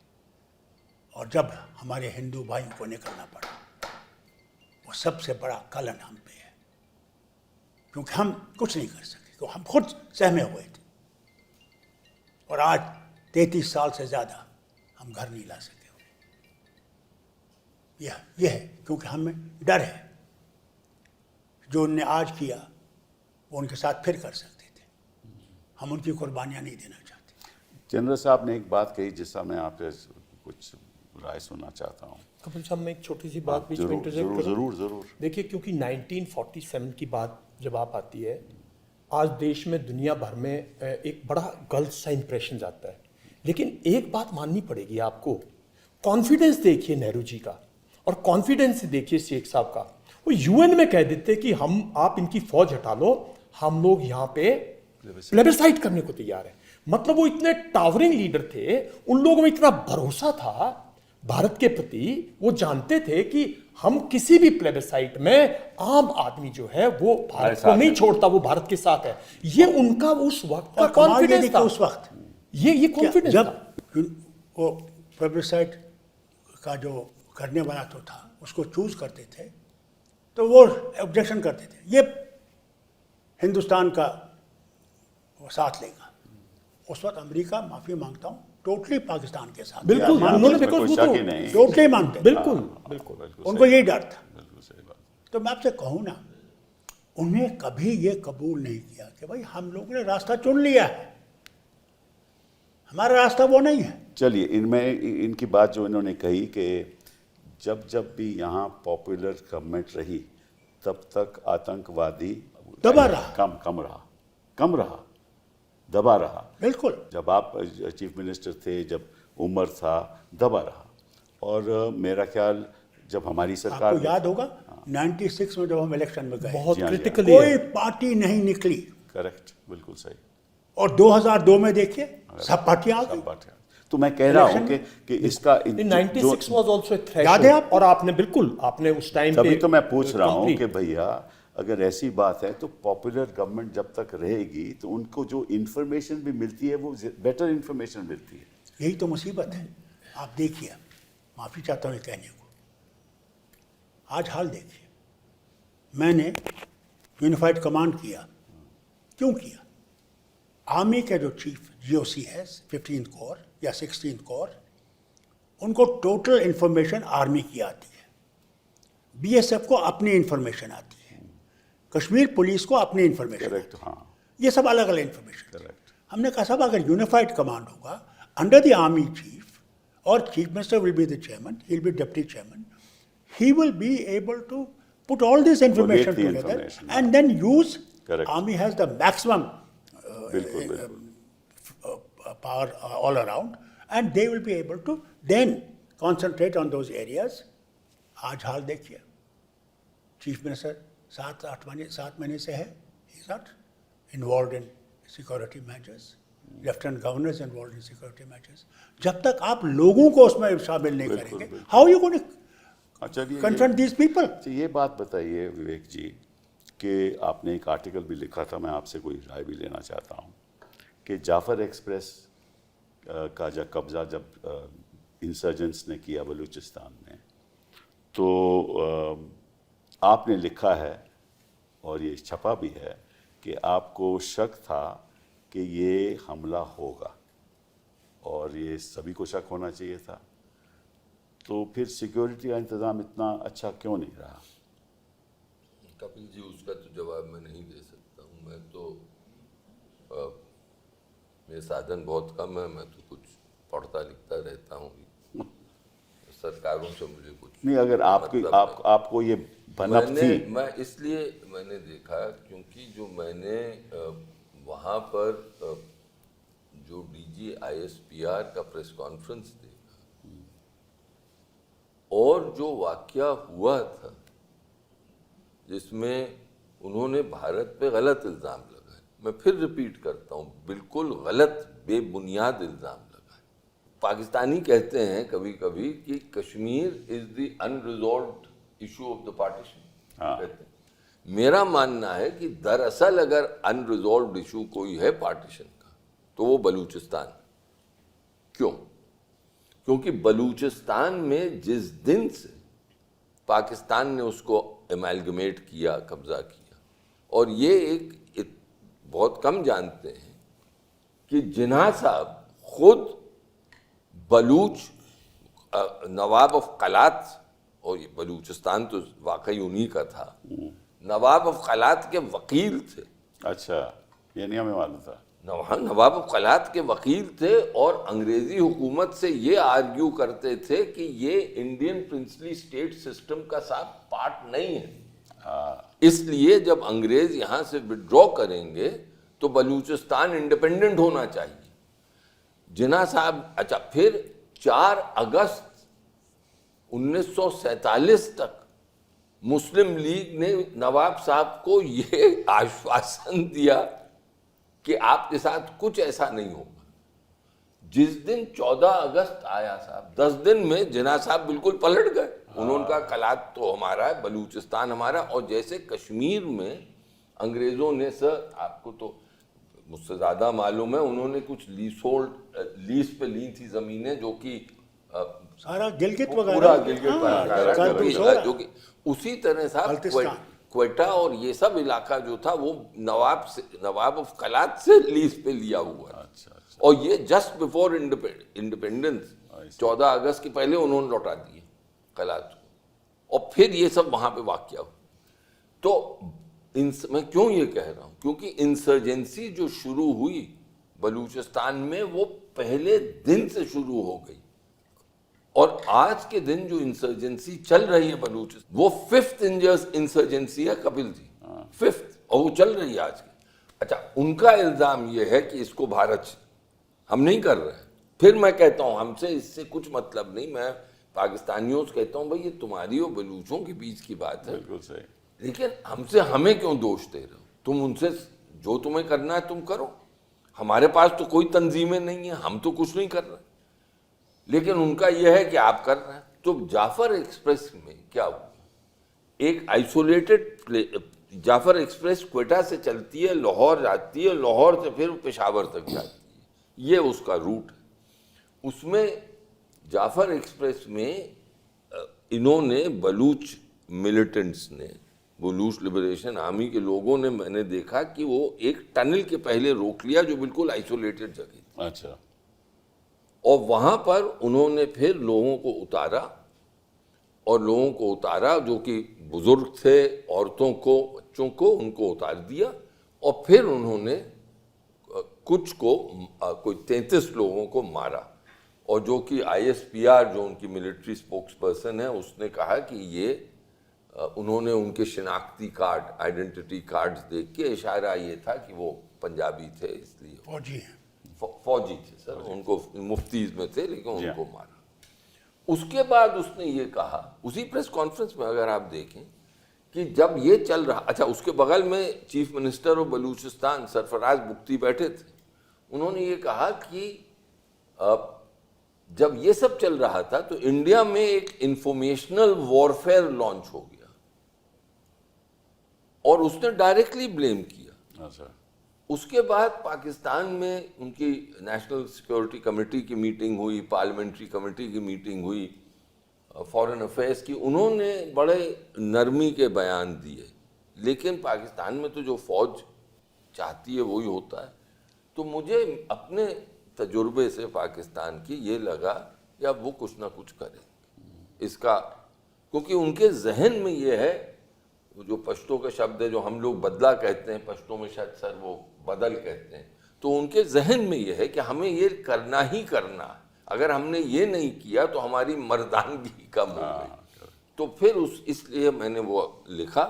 और जब हमारे हिंदू भाइयों को निकलना पड़ा, वो सबसे बड़ा कलन हम पे है, क्योंकि हम कुछ नहीं कर सके, क्योंकि हम खुद सहमे हुए थे। और आज 33 साल से ज़्यादा हम घर नहीं ला सके। यह है क्योंकि हमें डर है, जो उनने आज किया वो उनके साथ फिर कर सकते थे। हम उनकी कुर्बानियाँ नहीं देना चाहते।
जनरल साहब ने एक बात कही जिसका मैं आपसे कुछ राय सुनना चाहता हूँ।
कपिल साहब, मैं एक छोटी सी बात बीच में इंटरजेक्ट
जरूर
करूं?
जरूर जरूर।
देखिए, क्योंकि 1947 की बात जब आप आती है, आज देश में दुनिया भर में एक बड़ा गलत सा इंप्रेशन जाता है। लेकिन एक बात माननी पड़ेगी आपको, कॉन्फिडेंस देखिए नेहरू जी का, और कॉन्फिडेंस देखिए शेख साहब का। वो यूएन में कह देते कि आप इनकी फौज हटा लो, हम लोग यहाँ पे प्लेबिसाइट करने को तैयार है। मतलब वो इतने टावरिंग लीडर थे, उन लोगों में इतना भरोसा था भारत के प्रति, वो जानते थे कि हम किसी भी प्लेबिसाइट में आम आदमी जो है वो भारत को नहीं छोड़ता, वो भारत के साथ है। ये उनका उस वक्त का कॉन्फिडेंस था।
उस वक्त
ये कॉन्फिडेंस
जब
था।
वो प्लेबिसाइट का जो करने वाला तो था, उसको चूज करते थे, तो वो ऑब्जेक्शन करते थे, ये हिंदुस्तान का वो साथ लेगा। उस वक्त अमेरिका, माफी मांगता हूँ, टोटली पाकिस्तान के साथ,
बिल्कुल, उन्होंने बिल्कुल
टोटली मानते,
बिल्कुल बिल्कुल
उनको यही डर था।
बिल्कुल सही बात।
तो मैं आपसे कहूँ ना, उन्हें कभी ये कबूल नहीं किया कि भाई हम लोगों ने रास्ता चुन लिया है, हमारा रास्ता वो नहीं है।
चलिए, इनमें इनकी बात जो इन्होंने कही कि जब भी यहाँ पॉपुलर गवर्नमेंट रही, तब तक आतंकवादी
दबा रहा,
कम रहा, दबा रहा।
बिल्कुल।
जब आप चीफ मिनिस्टर थे, जब उमर था, दबा रहा। और मेरा ख्याल जब हमारी सरकार,
आपको याद होगा 96 में जब हम इलेक्शन में गए,
बहुत
जी हाँ,
क्रिटिकली
कोई पार्टी नहीं निकली,
करेक्ट, बिल्कुल सही।
और 2002 में देखिए सब पार्टियां आ
सब
गई।
बात है। तो मैं कह रहा हूँ कि इसका
96 वाज आल्सो थ्रेशोल्ड।
याद है आप?
और आपने उस टाइम पे,
तभी तो मैं पूछ रहा हूँ कि भैया अगर ऐसी बात है तो पॉपुलर गवर्नमेंट जब तक रहेगी तो उनको जो इन्फॉर्मेशन भी मिलती है वो बेटर इन्फॉर्मेशन मिलती है।
यही तो मुसीबत है। आप देखिए, माफी चाहता हूँ कहने को, आज हाल देखिए, मैंने यूनिफाइड कमांड किया, क्यों किया? आर्मी के जो चीफ जीओसी है 15th कोर या 16th कोर, उनको टोटल इंफॉर्मेशन आर्मी की आती है, बीएसएफ को अपनी इंफॉर्मेशन आती है, कश्मीर पुलिस को अपनी इंफॉर्मेशन,
करेक्ट, हाँ,
ये सब अलग अलग इंफॉर्मेशन।
करेक्ट।
हमने कहा साहब अगर यूनिफाइड कमांड होगा अंडर द आर्मी चीफ, और chief minister will be the chairman, he will be deputy chairman, he will be able to put all this information
Collate the
together
information,
and then use.
Correct.
Army has the maximum
बिल्कुल
power all around, and they will be able to then concentrate on those areas. आज हाल देखिए, chief minister 7 महीने से है, he is not involved in security measures. Lieutenant governor involve in security matters. जब तक आप लोगों को उसमें शामिल नहीं करेंगे, how you going to confront these people?
ये बात बताइए विवेक जी कि आपने एक आर्टिकल भी लिखा था, मैं आपसे कोई राय भी लेना चाहता हूँ कि जाफर एक्सप्रेस का जब कब्ज़ा जब इंसर्जेंट्स ने किया बलूचिस्तान में, तो आपने लिखा है और ये छपा भी है कि आपको शक था कि ये हमला होगा और ये सभी को शक होना चाहिए था, तो फिर सिक्योरिटी का इंतज़ाम इतना अच्छा क्यों नहीं रहा?
कपिल जी, उसका तो जवाब मैं नहीं दे सकता हूँ। मैं तो मेरे साधन बहुत कम है, मैं तो कुछ पढ़ता लिखता रहता हूँ। सरकारों से मुझे कुछ
नहीं, अगर आपको ये भनक थी।
मैं इसलिए मैंने देखा क्योंकि जो मैंने वहाँ पर जो डीजी आईएसपीआर का प्रेस कॉन्फ्रेंस देखा और जो वाकया हुआ था जिसमें उन्होंने भारत पे गलत इल्ज़ाम लगाए, मैं फिर रिपीट करता हूँ, बिल्कुल गलत बेबुनियाद इल्ज़ाम लगाए। पाकिस्तानी कहते हैं कभी कभी कि Kashmir is the unresolved issue of the partition. कहते हैं, मेरा मानना है कि दरअसल अगर अनरिजॉल्व्ड इशू कोई है पार्टीशन का तो वो बलूचिस्तान। क्यों? क्योंकि बलूचिस्तान में जिस दिन से पाकिस्तान ने उसको एमैलगमेट किया, कब्जा किया, और ये एक बहुत कम जानते हैं कि जिन्ना साहब खुद बलूच नवाब ऑफ कलात, और ये बलूचिस्तान तो वाकई उन्हीं का था, नवाब ऑफ कलात के वकील थे।
अच्छा, ये नहीं हमें मालूम था।
नवाब ऑफ कलात के वकील थे और अंग्रेजी हुकूमत से ये आर्ग्यू करते थे कि ये इंडियन प्रिंसली स्टेट सिस्टम का साथ पार्ट नहीं है। इसलिए जब अंग्रेज यहाँ से विड्रॉ करेंगे तो बलूचिस्तान इंडिपेंडेंट होना चाहिए। जिन्ना साहब, अच्छा, फिर 4 अगस्त 1947 तक मुस्लिम लीग ने नवाब साहब को ये आश्वासन दिया कि आपके साथ कुछ ऐसा नहीं होगा। जिस दिन 14 अगस्त आया साहब, 10 दिन में जिन्ना साहब बिल्कुल पलट गए। उन्होंने कहा कलात तो हमारा है, बलूचिस्तान हमारा। और जैसे कश्मीर में अंग्रेजों ने, सर आपको तो मुझसे ज़्यादा मालूम है, उन्होंने कुछ लीज पे ली थी ज़मीनें जो कि
सारा गिलगित
पूरा
वगैरह,
गिलगित, जो कि उसी तरह साहब क्वेटा और ये सब इलाका जो था वो नवाब ऑफ कलात से लीज पे लिया हुआ है।
अच्छा।
और ये जस्ट बिफोर इंडिपेंडेंस 14 अगस्त के पहले उन्होंने लौटा दिए कलात को। और फिर ये सब वहां पे वाकया हुआ। तो मैं क्यों ये कह रहा हूं? क्योंकि इंसर्जेंसी जो शुरू हुई बलूचिस्तान में वो पहले दिन से शुरू हो गई, और आज के दिन जो इंसर्जेंसी चल रही है बलूचिस्तान, वो 5th इंसर्जेंसी है कपिल जी, 5th, और वो चल रही है आज की। अच्छा, उनका इल्जाम ये है कि इसको भारत, हम नहीं कर रहे हैं। फिर मैं कहता हूं हमसे इससे कुछ मतलब नहीं। मैं पाकिस्तानियों से कहता हूं भाई ये तुम्हारी और बलूचों के बीच की बात है,
बिल्कुल सही,
लेकिन हमसे हमें क्यों दोष दे रहे हो? तुम उनसे जो तुम्हें करना है तुम करो। हमारे पास तो कोई तंजीमें नहीं है, हम तो कुछ नहीं कर रहे, लेकिन उनका यह है कि आप कर रहे हैं। तो जाफर एक्सप्रेस में क्या हुआ? एक आइसोलेटेड जाफर एक्सप्रेस क्वेटा से चलती है, लाहौर जाती है, लाहौर से फिर पेशावर तक जाती है, ये उसका रूट है। उसमें जाफर एक्सप्रेस में इन्होंने बलूच मिलिटेंट्स ने, बलूच लिबरेशन आर्मी के लोगों ने, मैंने देखा कि वो एक टनल के पहले रोक लिया जो बिल्कुल आइसोलेटेड जगह थी।
अच्छा।
और वहाँ पर उन्होंने फिर लोगों को उतारा, और लोगों को उतारा जो कि बुजुर्ग थे, औरतों को, बच्चों को, उनको उतार दिया। और फिर उन्होंने कुछ को, कोई 33 लोगों को मारा। और जो कि आईएसपीआर, जो उनकी मिलिट्री स्पोक्स पर्सन है, उसने कहा कि ये उन्होंने उनके शिनाख्ती कार्ड, आइडेंटिटी कार्ड्स देख के इशारा ये था कि वो पंजाबी थे, इसलिए
फौजी हैं।
फौजी थे सर, उनको मुफ्तीज में थे, लेकिन उनको मारा। उसके बाद उसने ये कहा उसी प्रेस कॉन्फ्रेंस में, अगर आप देखें, कि जब ये चल रहा, अच्छा, उसके बगल में chief minister of Balochistan Sarfaraz Bugti बैठे थे। उन्होंने ये कहा कि जब ये सब चल रहा था तो इंडिया में एक इंफॉर्मेशनल वॉरफेयर लॉन्च हो गया, और उसने डायरेक्टली ब्लेम किया।
अच्छा।
उसके बाद पाकिस्तान में उनकी नेशनल सिक्योरिटी कमेटी की मीटिंग हुई, पार्लियामेंट्री कमेटी की मीटिंग हुई, फॉरेन अफेयर्स की। उन्होंने बड़े नरमी के बयान दिए, लेकिन पाकिस्तान में तो जो फौज चाहती है वही होता है। तो मुझे अपने तजुर्बे से पाकिस्तान की ये लगा कि अब वो कुछ ना कुछ करें इसका, क्योंकि उनके जहन में ये है, जो पश्तो का शब्द है जो हम लोग बदला कहते हैं, पश्तो में शायद सर वो बदल कहते हैं, तो उनके जहन में ये है कि हमें ये करना ही करना है, अगर हमने ये नहीं किया तो हमारी मर्दानगी कम हो गई। तो फिर इसलिए मैंने वो लिखा,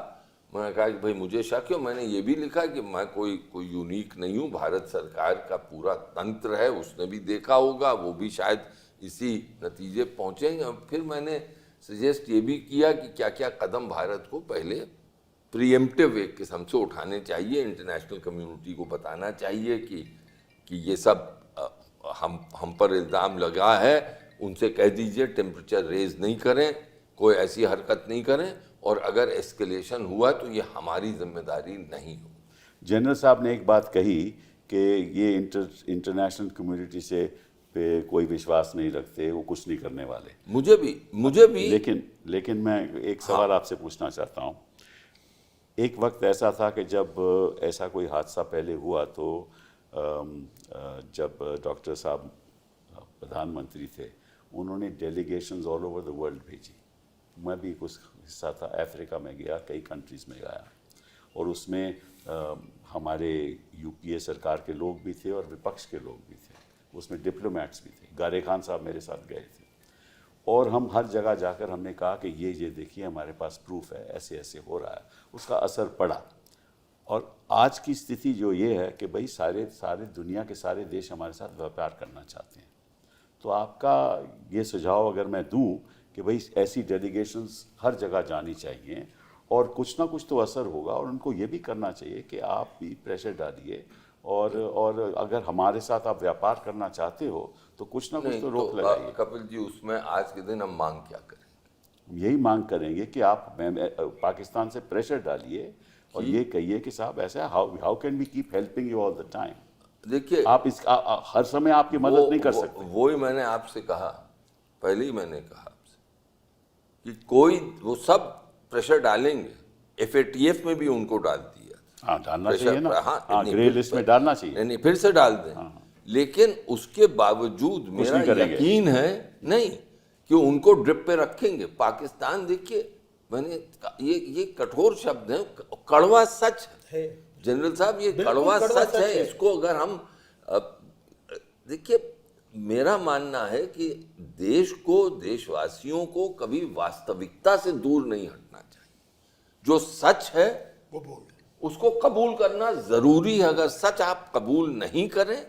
मैंने कहा कि भाई मुझे शक है। मैंने ये भी लिखा कि मैं कोई यूनिक नहीं हूँ, भारत सरकार का पूरा तंत्र है, उसने भी देखा होगा, वो भी शायद इसी नतीजे पहुँचेंगे। फिर मैंने सजेस्ट ये भी किया कि क्या क्या कदम भारत को पहले प्रीएम्प्टिव एक किस्म से उठाने चाहिए, इंटरनेशनल कम्युनिटी को बताना चाहिए कि ये सब हम पर इल्ज़ाम लगा है, उनसे कह दीजिए टेम्परेचर रेज नहीं करें, कोई ऐसी हरकत नहीं करें, और अगर एस्केलेशन हुआ तो ये हमारी जिम्मेदारी नहीं हो।
जनरल साहब ने एक बात कही कि ये इंटरनेशनल कम्युनिटी से पे कोई विश्वास नहीं रखते, वो कुछ नहीं करने वाले।
मुझे भी
लेकिन मैं एक सवाल आपसे पूछना चाहता हूँ। एक वक्त ऐसा था कि जब ऐसा कोई हादसा पहले हुआ तो जब डॉक्टर साहब प्रधानमंत्री थे, उन्होंने delegations all over the world भेजी। मैं भी कुछ हिस्सा था, अफ्रीका में गया, कई कंट्रीज़ में गया, और उसमें हमारे यूपीए सरकार के लोग भी थे और विपक्ष के लोग भी थे, उसमें डिप्लोमेट्स भी थे। गारे खान साहब मेरे साथ गए थे, और हम हर जगह जाकर हमने कहा कि ये देखिए हमारे पास प्रूफ है, ऐसे ऐसे हो रहा है, उसका असर पड़ा। और आज की स्थिति जो ये है कि भाई सारे दुनिया के सारे देश हमारे साथ व्यापार करना चाहते हैं। तो आपका ये सुझाव अगर मैं दूं कि भाई ऐसी डेलीगेशंस हर जगह जानी चाहिए और कुछ ना कुछ तो असर होगा, और उनको ये भी करना चाहिए कि आप भी प्रेशर डालिए, और अगर हमारे साथ आप व्यापार करना चाहते हो तो कुछ ना कुछ तो रोक लगाइए।
कपिल जी, उसमें आज के दिन हम मांग क्या करें?
यही मांग करेंगे कि आप पाकिस्तान से प्रेशर डालिए और ये कहिए कि साहब ऐसा how can we keep helping you all the time.
देखिए,
आप हर समय आपकी मदद नहीं कर सकते।
वो ही मैंने आपसे कहा, पहले ही मैंने कहा आपसे कि वो सब प्रेशर डालेंगे। FATF में भी उनको डाल दिया,
हाँ डालना चाहिए ना,
हाँ,
ग्रे लिस्ट में डालना चाहिए।
नहीं, फिर से डाल दें। लेकिन उसके बावजूद मेरा यकीन है नहीं कि उनको ड्रिप पे रखेंगे। पाकिस्तान, देखिए मैंने ये कठोर शब्द है, कड़वा सच है जनरल साहब, ये कड़वा सच है। इसको अगर हम देखिए, मेरा मानना है कि देश को, देशवासियों को कभी वास्तविकता से दूर नहीं हटना चाहिए। जो सच है
वो बोल,
उसको कबूल करना जरूरी है। अगर सच आप कबूल नहीं करें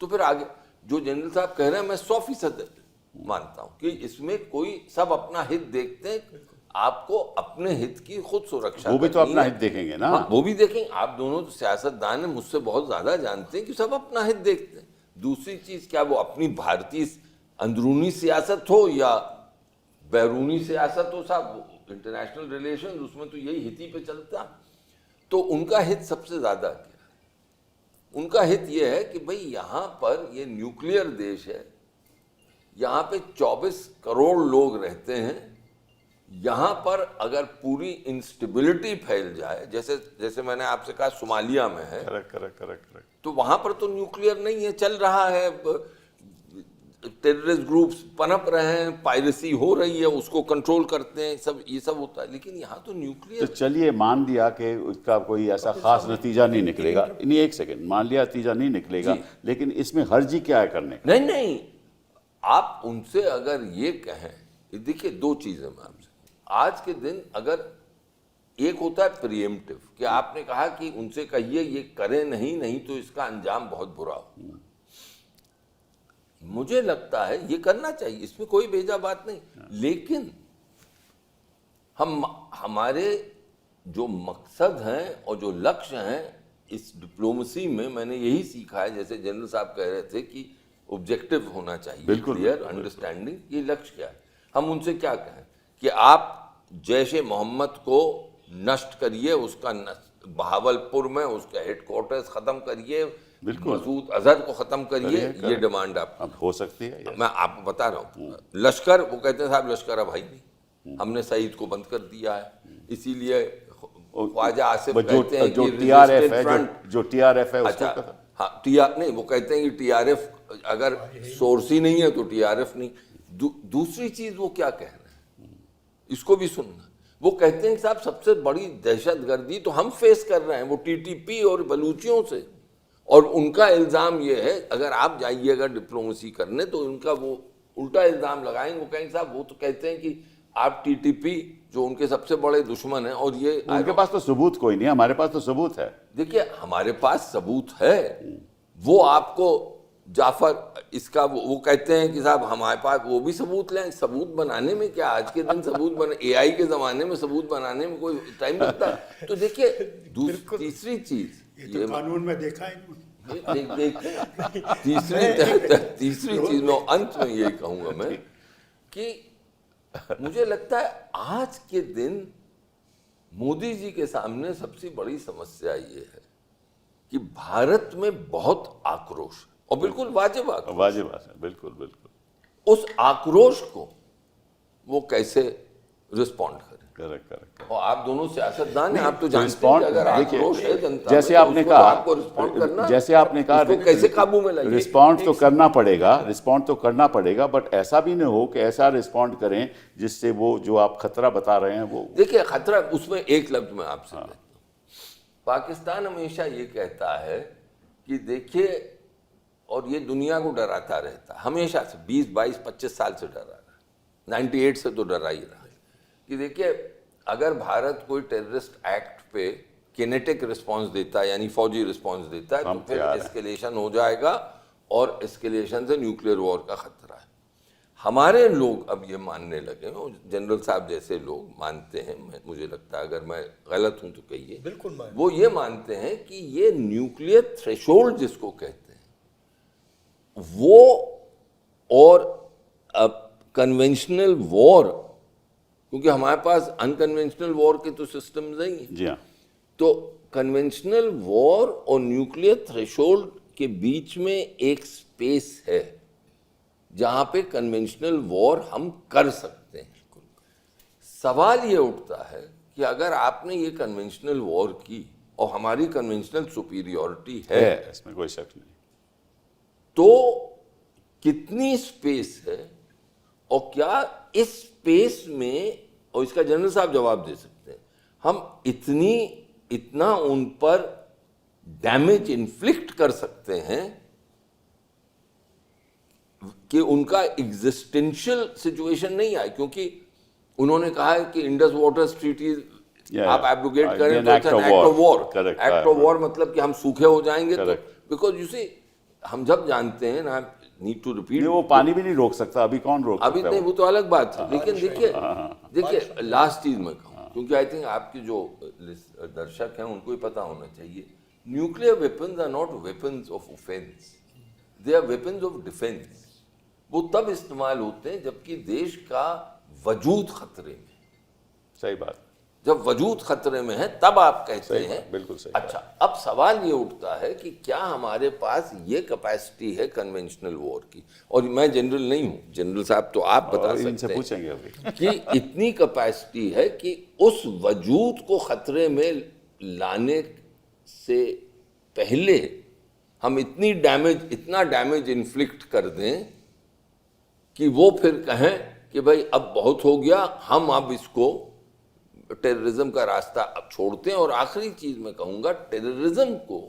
तो फिर आगे जो जनरल साहब कह रहे हैं, मैं 100% मानता हूं कि इसमें कोई सब अपना हित देखते हैं। आपको अपने हित की खुद सुरक्षा,
वो भी तो अपना हित देखेंगे ना।
हाँ, वो भी देखेंगे। आप दोनों तो सियासतदान हैं, मुझसे बहुत ज्यादा जानते हैं कि सब अपना हित देखते हैं। दूसरी चीज, क्या वो अपनी भारतीय अंदरूनी सियासत हो या बैरूनी सियासत हो, साहब इंटरनेशनल रिलेशन, उसमें तो यही हित ही पे चलता। तो उनका हित सबसे ज्यादा क्या है? उनका हित ये है कि भाई यहाँ पर ये न्यूक्लियर देश है, यहाँ पे 24 करोड़ लोग रहते हैं। यहाँ पर अगर पूरी इंस्टेबिलिटी फैल जाए, जैसे मैंने आपसे कहा सोमालिया में है,
करेक्ट,
तो वहां पर तो न्यूक्लियर नहीं है, चल रहा है, टेररिस्ट ग्रुप्स पनप रहे हैं, पायरेसी हो रही है, उसको कंट्रोल करते हैं, सब ये सब होता है। लेकिन यहाँ तो न्यूक्लियर,
तो चलिए मान लिया कि उसका कोई ऐसा खास नतीजा नहीं निकलेगा। नहीं, एक सेकंड, मान लिया नतीजा नहीं निकलेगा, लेकिन इसमें हर्जी क्या है करने का?
नहीं, आप उनसे अगर ये कहें, देखिए दो चीजें मैं आपसे, आज के दिन अगर एक होता है प्रीएम्प्टिव, कि आपने कहा कि उनसे कहिए ये करें नहीं तो इसका अंजाम बहुत बुरा हो। मुझे लगता है ये करना चाहिए, इसमें कोई बेजा बात नहीं। लेकिन हमारे जो मकसद हैं और जो लक्ष्य हैं इस डिप्लोमेसी में, मैंने यही सीखा है, जैसे जनरल साहब कह रहे थे कि ऑब्जेक्टिव होना चाहिए, क्लियर अंडरस्टैंडिंग, ये लक्ष्य क्या है। हम उनसे क्या कहें कि आप जैश-ए मोहम्मद को नष्ट करिए, उसका बहावलपुर में उसका हेडक्वार्टर्स खत्म करिए, मसूद अजहर को खत्म करिए, ये डिमांड आप
हो सकती है।
मैं आपको बता रहा हूँ, लश्कर, वो कहते हैं साहब लश्कर अब भाई नहीं, हमने सईद को बंद कर दिया है, इसीलिए ख्वाजा आसिफ
जो
कहते हैं
जो
कि
टीआरएफ
resistant
है,
front-
जो टीआरएफ है उसको
अच्छा, हाँ नहीं, वो कहते हैं कि टीआरएफ अगर सोर्स ही नहीं है तो टीआरएफ नहीं। दूसरी चीज वो क्या कह रहे हैं, इसको भी सुनना। वो कहते हैं कि साहब सबसे बड़ी दहशतगर्दी तो हम फेस कर रहे हैं, वो टीटीपी और बलूचियों से। और उनका इल्जाम ये है, अगर आप जाइएगा डिप्लोमेसी करने तो उनका वो उल्टा इल्जाम लगाएंगे। वो कहेंगे साहब वो तो कहते हैं कि आप टीटीपी जो उनके सबसे बड़े दुश्मन हैं, और ये
उनके पास तो सबूत कोई नहीं है, हमारे पास तो सबूत है।
देखिए हमारे पास सबूत है, वो आपको जाफर इसका वो कहते हैं कि साहब हमारे पास वो भी सबूत लें। सबूत बनाने में क्या, आज के दिन सबूत बना, एआई के जमाने में सबूत बनाने में कोई टाइम लगता है? तो देखिए तीसरी चीज
ये तो कानून में देखा है इन्होंने।
तीसरी चीज में अंत में ये कहूंगा मैं कि मुझे लगता है आज के दिन मोदी जी के सामने सबसे बड़ी समस्या ये है कि भारत में बहुत आक्रोश है, और बिल्कुल वाजिब आक्रोश,
वाजिब बात है, बिल्कुल बिल्कुल।
उस आक्रोश को वो कैसे रिस्पॉन्ड करें।
करेक्ट।
और आप दोनों सियासतदान हैं, आप तो जानते हैं
रिस्पॉन्ड,
कि अगर
देखिए,
आक्रोश है जनता
जैसे
में, तो
आपने
उसको
कहा,
आपको रिस्पॉन्ड करना,
जैसे आपने कहा
उसको कैसे काबू में लाइए।
रिस्पॉन्ड तो करना पड़ेगा, रिस्पॉन्ड तो करना पड़ेगा, बट ऐसा भी नहीं हो कि ऐसा रिस्पॉन्ड करें जिससे वो जो आप खतरा बता रहे हैं वो।
देखिए खतरा, उसमें एक लफ्ज मैं आपसे कहता हूं, पाकिस्तान हमेशा ये कहता है कि देखिए, और ये दुनिया को डराता रहता है हमेशा से, 20, 22, 25 साल से डरा रहा है, 98 से तो डरा ही रहा है कि देखिए अगर भारत कोई टेररिस्ट एक्ट पे किनेटिक रिस्पांस देता है, यानी फौजी रिस्पांस देता है, तो फिर एस्केलेशन हो जाएगा, और एस्केलेशन से न्यूक्लियर वॉर का खतरा है। हमारे लोग अब ये मानने लगे, जनरल साहब जैसे लोग मानते हैं, मुझे लगता है अगर मैं गलत हूं तो कहिए,
बिल्कुल
वो ये मानते हैं कि ये न्यूक्लियर थ्रेशोल्ड जिसको कहते हैं वो, और अब कन्वेंशनल वॉर, क्योंकि हमारे पास अनकन्वेंशनल वॉर के तो सिस्टम्स नहीं है,
जी हाँ,
तो कन्वेंशनल वॉर और न्यूक्लियर थ्रेशोल्ड के बीच में एक स्पेस है जहां पे कन्वेंशनल वॉर हम कर सकते हैं। सवाल ये उठता है कि अगर आपने ये कन्वेंशनल वॉर की और हमारी कन्वेंशनल सुपीरियॉरिटी है,
इसमें कोई शक नहीं,
तो कितनी स्पेस है, और क्या इस स्पेस में, और इसका जनरल साहब जवाब दे सकते हैं, हम इतना उन पर डैमेज इन्फ्लिक्ट कर सकते हैं कि उनका एग्जिस्टेंशियल सिचुएशन नहीं आए। क्योंकि उन्होंने कहा है कि इंडस वाटर ट्रीटी आप एब्रोगेट करें तो act of war. Act of war मतलब कि हम सूखे हो जाएंगे, तो बिकॉज यू सी हम जब जानते हैं ना, नीड टू रिपीट,
वो पानी भी नहीं रोक सकता, अभी कौन रोक
अभी
सकता
नहीं, वो तो अलग बात है। लेकिन
हाँ।
देखिए लास्ट चीज मैं कहूँ, क्योंकि आई थिंक आपके जो दर्शक हैं उनको ही पता होना चाहिए, nuclear weapons are not weapons of offence, they are weapons of defence. वो तब इस्तेमाल होते हैं जबकि देश का वजूद खतरे में।
सही बात,
जब वजूद खतरे में है तब आप कहते हैं।
बिल्कुल सही।
अच्छा, अब सवाल ये उठता है कि क्या हमारे पास ये कैपेसिटी है कन्वेंशनल वॉर की, और मैं जनरल नहीं हूं, जनरल साहब तो आप बता सकते हैं,
पूछेंगे अभी
कि इतनी कैपेसिटी है कि उस वजूद को खतरे में लाने से पहले हम इतना डैमेज इन्फ्लिक्ट कर दें कि वो फिर कहें कि भाई अब बहुत हो गया, हम अब इसको टेररिज्म का रास्ता अब छोड़ते हैं। और आखिरी चीज मैं कहूंगा, टेररिज्म को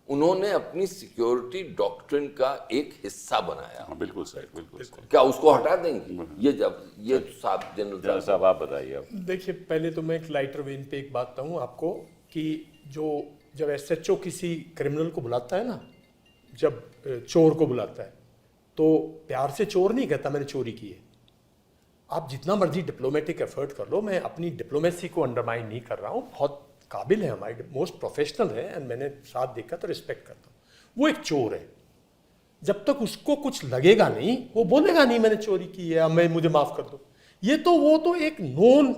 उन्होंने अपनी सिक्योरिटी डॉक्ट्रिन का एक हिस्सा बनाया।
बिल्कुल सही, बिल्कुल सही। ये
उसको हटा देंगे? ये साहब जनरल
साहब आप बताइए। अब
देखिए, पहले तो मैं एक लाइटर वेन पे एक बात कहूँ आपको कि जब एसएचओ किसी क्रिमिनल को बुलाता है ना, जब चोर को बुलाता है, तो प्यार से चोर नहीं कहता मैंने चोरी की है। आप जितना मर्जी डिप्लोमेटिक एफर्ट कर लो, मैं अपनी डिप्लोमेसी को अंडरमाइन नहीं कर रहा हूँ, बहुत काबिल है हमारे, मोस्ट प्रोफेशनल है, एंड मैंने साथ देखा तो रिस्पेक्ट करता हूँ। वो एक चोर है, जब तक उसको कुछ लगेगा नहीं वो बोलेगा नहीं मैंने चोरी की है, मुझे माफ कर दो। वो तो एक नोन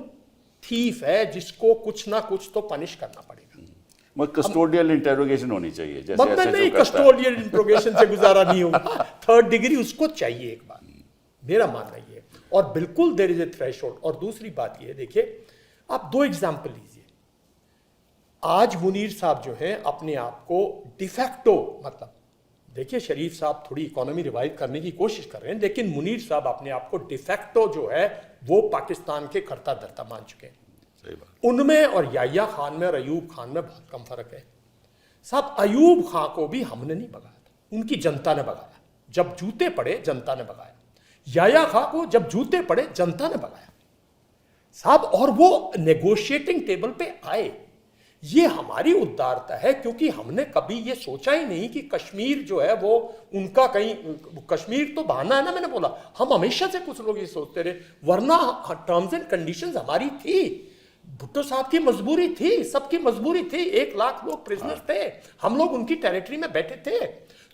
थीफ है जिसको कुछ ना कुछ तो पनिश करना पड़ेगा।
कस्टोडियल इंटेरोगेशन होनी चाहिए, जैसे
मतलब नहीं, कस्टोडियल इंट्रोगेशन से गुजारा नहीं होगा, थर्ड डिग्री उसको चाहिए एक बार, मेरा मानना ये है। और बिल्कुल देयर इज ए थ्रेशोल्ड। और दूसरी बात ये, देखिए आप 2 एग्जाम्पल लीजिए, आज मुनीर साहब जो है अपने आप को डिफैक्टो, मतलब देखिए शरीफ साहब थोड़ी इकोनॉमी रिवाइव करने की कोशिश कर रहे हैं, लेकिन मुनीर साहब अपने आप को डिफैक्टो जो है वो पाकिस्तान के कर्ता धर्ता मान चुके हैं।
सही बात।
उनमें और याह्या खान में और अयूब खान में बहुत कम फर्क है साहब। अयूब खान को भी हमने नहीं भगाया था, उनकी जनता ने भगाया। जब जूते पड़े जनता ने भगाया। याह्या खान को जब जूते पड़े जनता ने भगाया साहब, और वो नेगोशिएटिंग टेबल पे आए। ये हमारी उदारता है, क्योंकि हमने कभी ये सोचा ही नहीं कि कश्मीर जो है वो उनका कहीं, कश्मीर तो बहाना है ना, मैंने बोला हम हमेशा से कुछ लोग ये सोचते रहे, वरना टर्म्स एंड कंडीशंस हमारी थी। भुट्टो साहब की मजबूरी थी, सबकी मजबूरी थी। 1 लाख लोग प्रिजनर थे, हम लोग उनकी टेरिटरी में बैठे थे,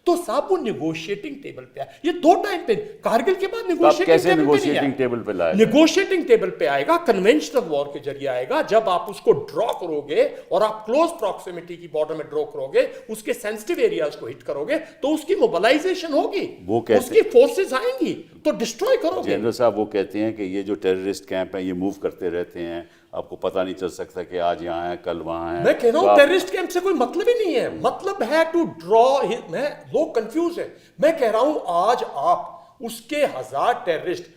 तो साहब वो निगोशिएटिंग टेबल पे आए। ये 2 टाइम पे, कारगिल के बाद
निगोशिएटिंग टेबल पे लाए।
निगोशिएटिंग टेबल पे आएगा, कन्वेंशनल वॉर के जरिए आएगा। जब आप उसको ड्रॉ करोगे और आप क्लोज प्रॉक्सिमिटी की बॉर्डर में ड्रॉ करोगे, उसके सेंसिटिव एरियाज को हिट करोगे, तो उसकी मोबिलाइजेशन होगी, उसकी फोर्सेस आएंगी, तो डिस्ट्रॉय करोगे।
जनरल साहब वो कहते हैं कि ये जो टेररिस्ट कैंप है ये मूव करते रहते हैं, आपको पता नहीं चल सकता कि आज यहाँ है कल वहाँ है।
मैं कह रहा हूँ टेररिस्ट कैंप से कोई मतलब ही नहीं है, मतलब है टू ड्रॉ। मैं, लोग कंफ्यूज है। मैं कह रहा हूं आज आप उसके 1000 टेररिस्ट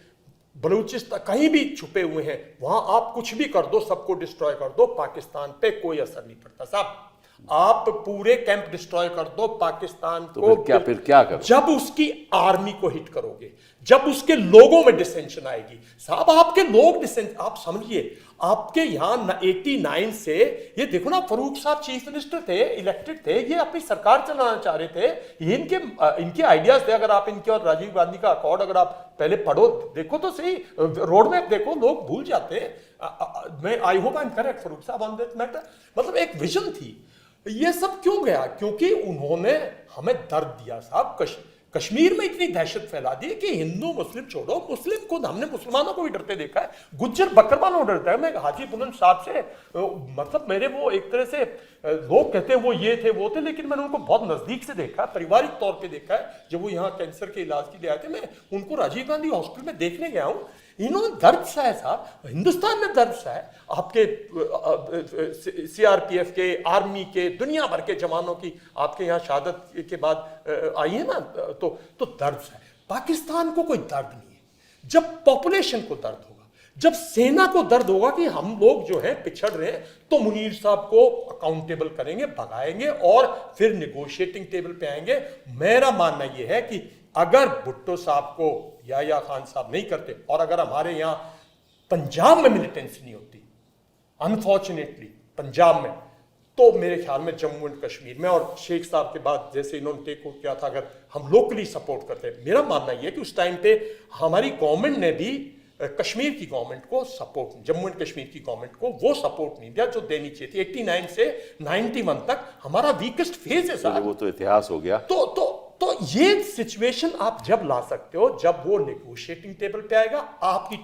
बलूचिस्तान कहीं भी छुपे हुए हैं, वहां आप कुछ भी कर दो, सबको डिस्ट्रॉय कर दो, पाकिस्तान पे कोई असर नहीं पड़ता साहब। आप पूरे कैंप डिस्ट्रॉय कर दो, पाकिस्तान
तो
को
फिर क्या करो?
जब उसकी आर्मी को हिट करोगे, जब उसके लोगों में डिसेंशन आएगी साहब, आपके लोग डिसेंशन, आप समझिए आपके यहां 89 से, ये देखो ना, फरूक साहब चीफ मिनिस्टर थे, इलेक्टेड थे, ये अपनी सरकार चलाना चाह रहे थे, ये इनके आइडियाज थे। अगर आप इनके और राजीव गांधी का अकॉर्ड अगर आप पहले पढ़ो, देखो तो सही, रोड मैप देखो, लोग भूल जाते हैं। मैं I hope I am correct Farooq साहब ऑन दैट मैटर। मतलब एक विजन थी। ये सब क्यों गया? क्योंकि उन्होंने हमें दर्द दिया साहब। कश्मीर में इतनी दहशत फैला दी कि हिंदू मुस्लिम छोड़ो, मुस्लिम को हमने मुसलमानों को भी डरते देखा है, गुज्जर बकरवालों को डरता है। मैं हाजी बुलंद साहब से, मतलब मेरे वो एक तरह से, लोग कहते हैं वो ये थे वो थे, लेकिन मैंने उनको बहुत नजदीक से देखा है, पारिवारिक तौर पे देखा है। जब वो यहाँ कैंसर के इलाज के लिए आए थे, मैं उनको राजीव गांधी हॉस्पिटल में देखने गया हूँ। इन्होंने दर्द सा है साहब, हिंदुस्तान में दर्द सा है। आपके सीआरपीएफ के, आर्मी के, दुनिया भर के जवानों की आपके यहाँ शहादत के बाद आई है ना, तो दर्द सा है। पाकिस्तान को कोई दर्द नहीं है। जब पॉपुलेशन को दर्द होगा, जब सेना को दर्द होगा कि हम लोग जो है पिछड़ रहे हैं, तो मुनीर साहब को अकाउंटेबल करेंगे, भगाएंगे और फिर निगोशिएटिंग टेबल पे आएंगे। मेरा मानना यह है कि अगर भुट्टो साहब को याह्या खान साहब नहीं करते, और अगर हमारे यहाँ पंजाब में मिलिटेंसी नहीं होती, अनफॉर्चुनेटली पंजाब में, तो मेरे ख्याल में जम्मू एंड कश्मीर में, और शेख साहब के बाद जैसे इन्होंने टेक ओवर किया था, अगर हम लोकली सपोर्ट करते, मेरा मानना यह है कि उस टाइम पे हमारी गवर्नमेंट ने भी कश्मीर की गवर्नमेंट को सपोर्ट, जम्मू एंड कश्मीर की गवर्नमेंट को वो सपोर्ट नहीं दिया जो देनी चाहिए थी। 89 से 91 तक हमारा वीकेस्ट फेज है साहब।
वो तो इतिहास हो गया।
तो ये सिचुएशन आप जब ला सकते हो, जब वो नेगोशिएटिंग टेबल पे आएगा, आपकी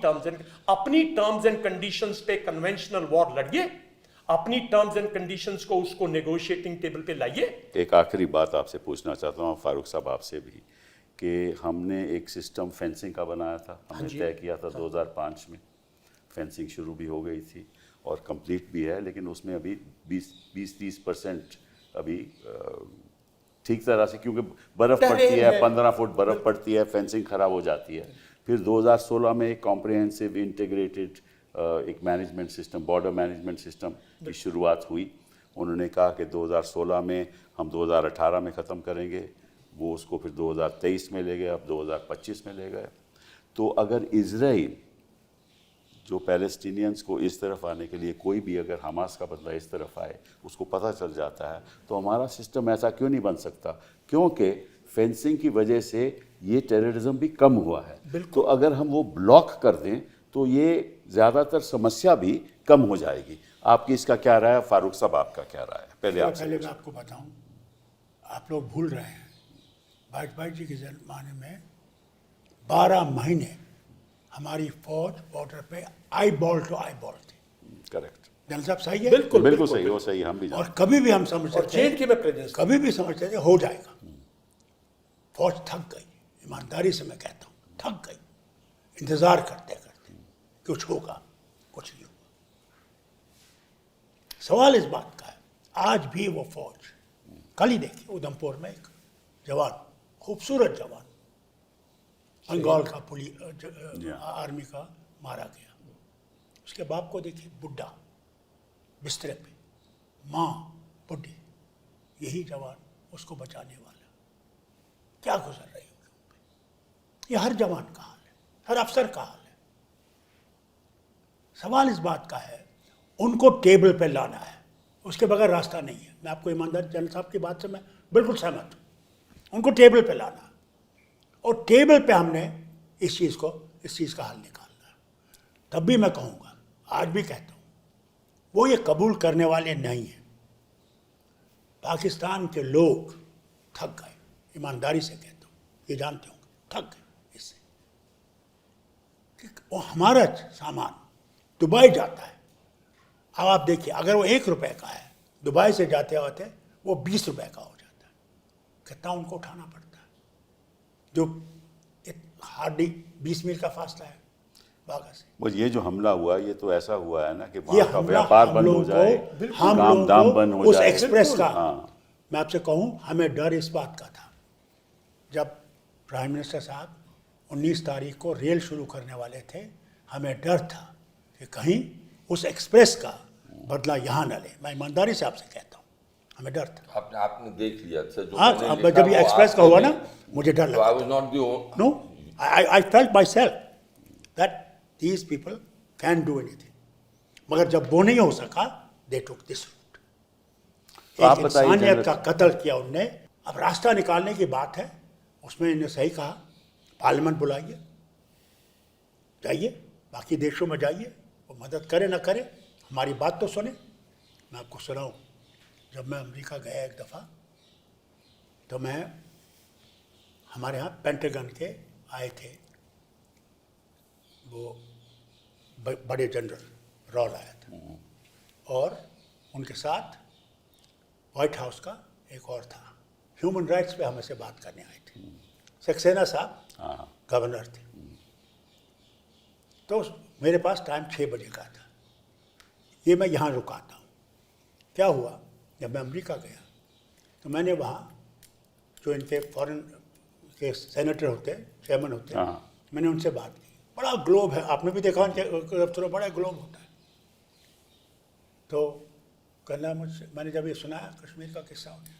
अपनी टर्म्स एंड कंडीशंस पे कन्वेंशनल वॉर लड़िए, अपनी टर्म्स एंड कंडीशंस को उसको नेगोशिएटिंग टेबल पे लाइए।
एक आखिरी बात आपसे पूछना चाहता हूँ फारूक साहब आपसे भी, कि हमने एक सिस्टम फेंसिंग का बनाया था, हमने तय किया था 2005 में। फेंसिंग शुरू भी हो गई थी और कंप्लीट भी है, लेकिन उसमें अभी 20-30% अभी ठीक तरह से, क्योंकि बर्फ़ पड़ती है, 15 फुट बर्फ़ पड़ती है, फेंसिंग ख़राब हो जाती है। फिर 2016 में एक कॉम्प्रिहेंसिव इंटीग्रेटेड एक management system, border management system की शुरुआत हुई। उन्होंने कहा कि 2016 में हम 2018 में ख़त्म करेंगे, वो उसको फिर 2023 में ले गए, अब 2025 में ले गए। तो अगर इजराइल जो पैलेस्टीनियंस को इस तरफ आने के लिए, कोई भी अगर हमास का बंदा इस तरफ आए, उसको पता चल जाता है, तो हमारा सिस्टम ऐसा क्यों नहीं बन सकता? क्योंकि फेंसिंग की वजह से ये टेररिज्म भी कम हुआ है। तो अगर हम वो ब्लॉक कर दें तो ये ज़्यादातर समस्या भी कम हो जाएगी। आपकी इसका क्या राय है? फारूक साहब आपका क्या राय है? पहले
मैं आपको बताऊं, आप लोग भूल रहे हैं, वाजपेयी जी के जमाने में 12 महीने हमारी फौज बॉर्डर पे eyeball to eyeball थी।
करेक्ट,
जनरल साहब सही है?
बिल्कुल सही, वो सही, हम भी
और कभी भी हम समझते थे, कभी भी समझते थे हो जाएगा। फौज थक गई, ईमानदारी से मैं कहता हूँ, थक गई, इंतजार करते करते कुछ होगा, कुछ नहीं होगा। सवाल इस बात का है आज भी वो फौज, कल ही देखिए उधमपुर में एक जवान, खूबसूरत जवान, बंगाल का आर्मी का मारा गया। उसके बाप को देखिए, बुढ़ा बिस्तरे पे, माँ बुढ़ी, यही जवान उसको बचाने वाला। क्या गुजर रही होगी? ये हर जवान का हाल है, हर अफसर का हाल है। सवाल इस बात का है, उनको टेबल पे लाना है, उसके बगैर रास्ता नहीं है। मैं आपको ईमानदार जनरल साहब की बात से मैं बिल्कुल सहमत हूँ। उनको टेबल पे लाना, और टेबल पे हमने इस चीज़ का हल निकालना है। तब भी मैं कहूँगा, आज भी कहता हूँ, वो ये कबूल करने वाले नहीं हैं। पाकिस्तान के लोग थक गए, ईमानदारी से कहता हूँ, ये जानते होंगे, थक गए इससे कि वो हमारा सामान दुबई जाता है। अब आप देखिए, अगर वो 1 रुपए का है, दुबई से जाते आते वो 20 रुपए का हो जाता है। कितना उनको उठाना पड़ता है, जो हार्डली 20 मील का फासला है बागा से।
वो ये जो हमला हुआ, ये तो ऐसा हुआ है ना कि
ये
वहाँ का व्यापार बंद हो जाए,
हम
काम
लोगों
दाम
को
बंद हो
उस
जाए।
एक्सप्रेस का,
हाँ।
मैं आपसे कहूँ, हमें डर इस बात का था, जब प्राइम मिनिस्टर साहब 19 तारीख को रेल शुरू करने वाले थे, हमें डर था कि कहीं उस एक्सप्रेस का बदला यहाँ न ले। मैं ईमानदारी से आपसे कहता हूँ, हमें डर था।
आपने देख लिया अच्छा जो
हाँ,
मैंने
अब
लिखा
जब ये
वो
एक्सप्रेस का
आपने
हुआ
नहीं-
ना, मुझे डर
तो
लगा।
I was not the
No, I felt myself that these people can do anything. मगर जब वो नहीं हो सका, they took this route.
तो आप
एक
बताइए
इंसानियत
जनरल
का कत्ल किया उनने। अब रास्ता निकालने की बात है, उसमें इन्होंने सही कहा, पार्लियामेंट बुलाइए, जाइए, बाकी देशों में जाइए, वो मदद करे ना करे, हमारी बात तो सुने। मैं आपको सुनाऊँ, जब मैं अमेरिका गया एक दफ़ा, तो मैं, हमारे यहाँ पेंटागन के आए थे वो बड़े जनरल, रॉल आया था, और उनके साथ व्हाइट हाउस का एक और था, ह्यूमन राइट्स पे हमें से बात करने आए थे। सक्सेना साहब
हाँ।
गवर्नर थे। तो मेरे पास टाइम 6 बजे का था, ये मैं यहाँ रुकाता हूँ। क्या हुआ, जब मैं अमेरिका गया तो मैंने वहाँ जो इनके फॉरेन के सेनेटर होते हैं, चेयरमैन होते हैं,
हाँ।
मैंने उनसे बात की। बड़ा ग्लोब है, आपने भी देखा उनके दफ्तरों, बड़ा ग्लोब होता है। तो कहना मुझसे, मैंने जब ये सुनाया कश्मीर का किस्सा हो गया,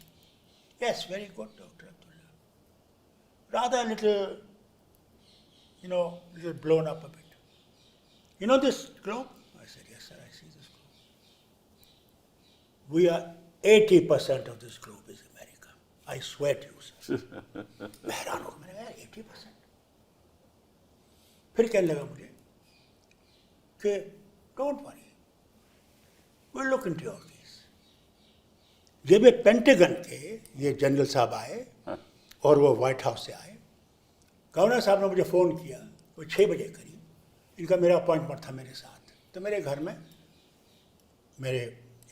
yes very good doctor Abdullah, rather little little blown up a bit. You know this globe? I said, yes sir, I see this globe. We are 80% of this globe is America. I swear to you, sir. मैं हैरान हो गया, मैंने कहा 80%। फिर कहने लगा मुझे कि don't worry, we'll look into your case. जब ये पेंटागन के ये जनरल साहब आए और वो व्हाइट हाउस से आए, गवर्नर साहब ने मुझे फ़ोन किया, वो 6 बजे करीब, इनका मेरा अपॉइंटमेंट था मेरे साथ। तो मेरे घर में मेरे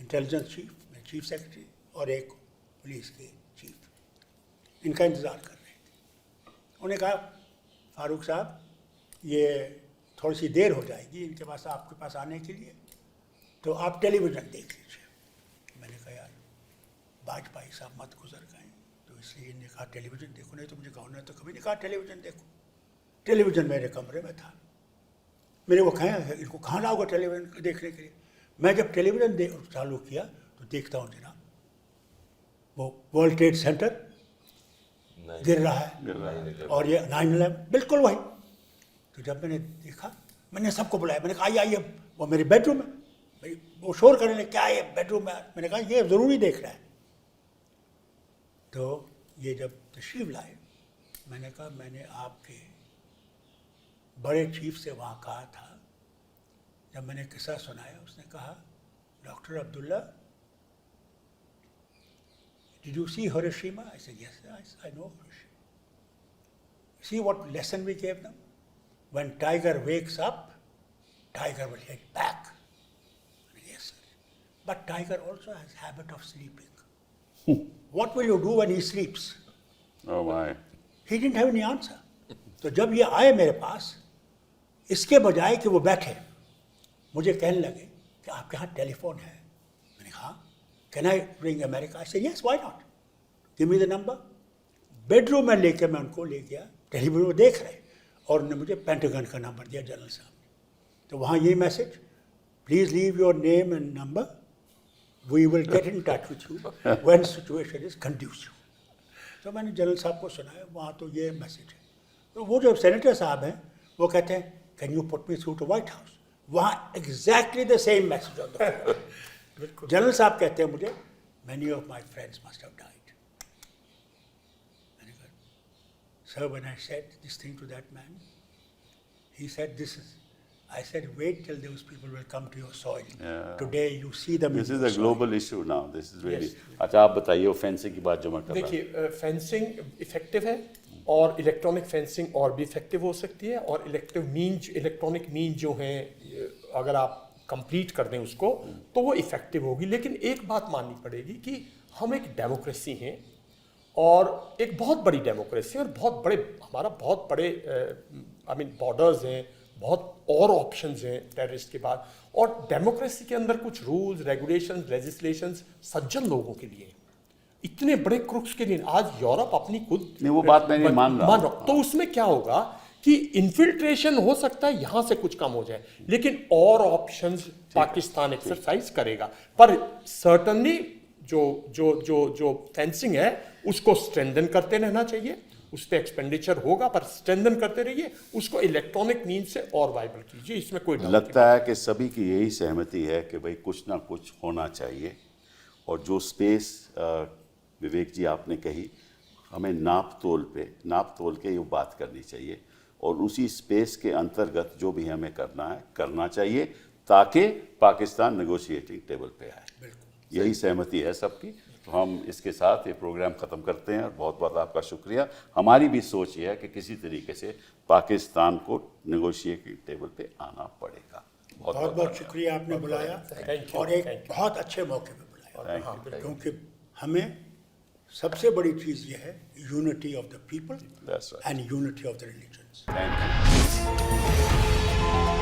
इंटेलिजेंस चीफ, मेरे चीफ सेक्रेटरी और एक पुलिस के चीफ, इनका इंतज़ार कर रहे थे। उन्होंने कहा, फारूक साहब, ये थोड़ी सी देर हो जाएगी इनके पास, आपके पास आने के लिए, तो आप टेलीविज़न देख लीजिए। मैंने कहा, यार वाजपेयी साहब मत गुजर गए, तो इसलिए इन्होंने कहा टेलीविज़न देखो, नहीं तो मुझे गवर्नर तो कभी नहीं कहा टेलीविज़न देखो। टेलीविज़न मेरे कमरे में था, मेरे वो कहें इनको कहाँ लाओगे टेलीविज़न देखने के लिए। मैं जब टेलीविज़न चालू किया तो देखता हूँ जनाब, वो वर्ल्ड ट्रेड सेंटर गिर रहा है, और ये 9/11 बिल्कुल वही। तो जब मैंने देखा, मैंने सबको बुलाया, मैंने कहा आइए आइए, वो मेरी बेडरूम में, वो शोर करने लगे, क्या है बेडरूम में। मैंने कहा ये ज़रूरी देख रहा है। तो ये जब तशरीफ लाए, मैंने कहा मैंने आपके बड़े चीफ से वहाँ कहा था, जब मैंने किस्सा सुनाया, उसने कहा, doctor Abdullah, did you see Hiroshima? I said yes, I know Hiroshima. See what lesson we gave them? When tiger wakes up, tiger will hit back. Yes, sir. But tiger also has habit of sleeping. What will you do when he sleeps?
Oh my.
He didn't have any answer. तो जब ये आए मेरे पास, इसके बजाय कि वो बैठे, मुझे कहने लगे कि आपके यहाँ टेलीफोन है। मैंने कहा can I ring America? I said yes, why not, give me the number. Bedroom में लेके मैं उनको ले गया, टेलीविजन में देख रहे, और उन्होंने मुझे पेंटागन का नंबर दिया जनरल साहब ने। तो वहाँ ये message, please leave your name and number, we will get in touch with you when situation is conducive. तो मैंने जनरल साहब को सुनाया, वहाँ तो ये मैसेज है। तो वो जो सेनेटर साहब हैं वो कहते हैं, can you put me through to White House? वहाँ exactly the same message on the phone. General साहब कहते हैं मुझे, many of my friends must have died. मैंने कहा, sir, when I said this thing to that man, he said, this is, I said, wait till those people will come to your soil.
Yeah.
Today you see them
This
in
is
your
a
soil.
global issue now. This is really.
Yes.
अच्छा, आप बताइए वो fencing की बात जो मैं कर रहा
देखिए, फेंसिंग इफेक्टिव है, और इलेक्ट्रॉनिक फेंसिंग और भी इफेक्टिव हो सकती है। और इलेक्ट्रॉनिक मीन जो हैं, अगर आप कंप्लीट कर दें उसको, तो वो इफेक्टिव होगी। लेकिन एक बात माननी पड़ेगी कि हम एक डेमोक्रेसी हैं, और एक बहुत बड़ी डेमोक्रेसी, और बहुत बड़े, हमारा बहुत बड़े बॉर्डर्स हैं, बहुत और ऑप्शंस हैं टेररिस्ट के बाद। और डेमोक्रेसी के अंदर कुछ रूल्स, रेगुलेशंस, लेजिस्लेशंस सज्जन लोगों के लिए, इतने बड़े क्रुक्स के लिए। आज यूरोप अपनी खुद
नहीं, वो बात मैं नहीं मान रहा हूं।
तो उसमें क्या होगा कि इन्फिल्ट्रेशन हो सकता है, यहाँ से कुछ कम हो जाए, लेकिन और ऑप्शंस पाकिस्तान एक्सरसाइज करेगा। पर सर्टनली जो फेंसिंग है उसको स्ट्रेंथन करते रहना चाहिए, उस पर एक्सपेंडिचर होगा, पर स्ट्रेंथन करते रहिए, उसको इलेक्ट्रॉनिक मीन्स से और वाइबल कीजिए। इसमें कोई doubt
लगता है कि सभी की यही सहमति है कि भाई कुछ ना कुछ होना चाहिए। और जो स्पेस विवेक जी आपने कही, हमें नाप तोल के ये बात करनी चाहिए, और उसी स्पेस के अंतर्गत जो भी हमें करना चाहिए, ताकि पाकिस्तान नेगोशिएटिंग टेबल पे आए। यही सहमति है सबकी। तो हम इसके साथ ये प्रोग्राम ख़त्म करते हैं, और बहुत बहुत आपका शुक्रिया। हमारी भी सोच ये है कि किसी तरीके से पाकिस्तान को नेगोशिएटिंग टेबल पे आना पड़ेगा।
बहुत बहुत शुक्रिया आपने बुलाया, और एक बहुत अच्छे मौके पे बुलाया, क्योंकि हमें सबसे बड़ी चीज़ ये है, unity of the people
That's right.
And unity of the religions.
Thank you.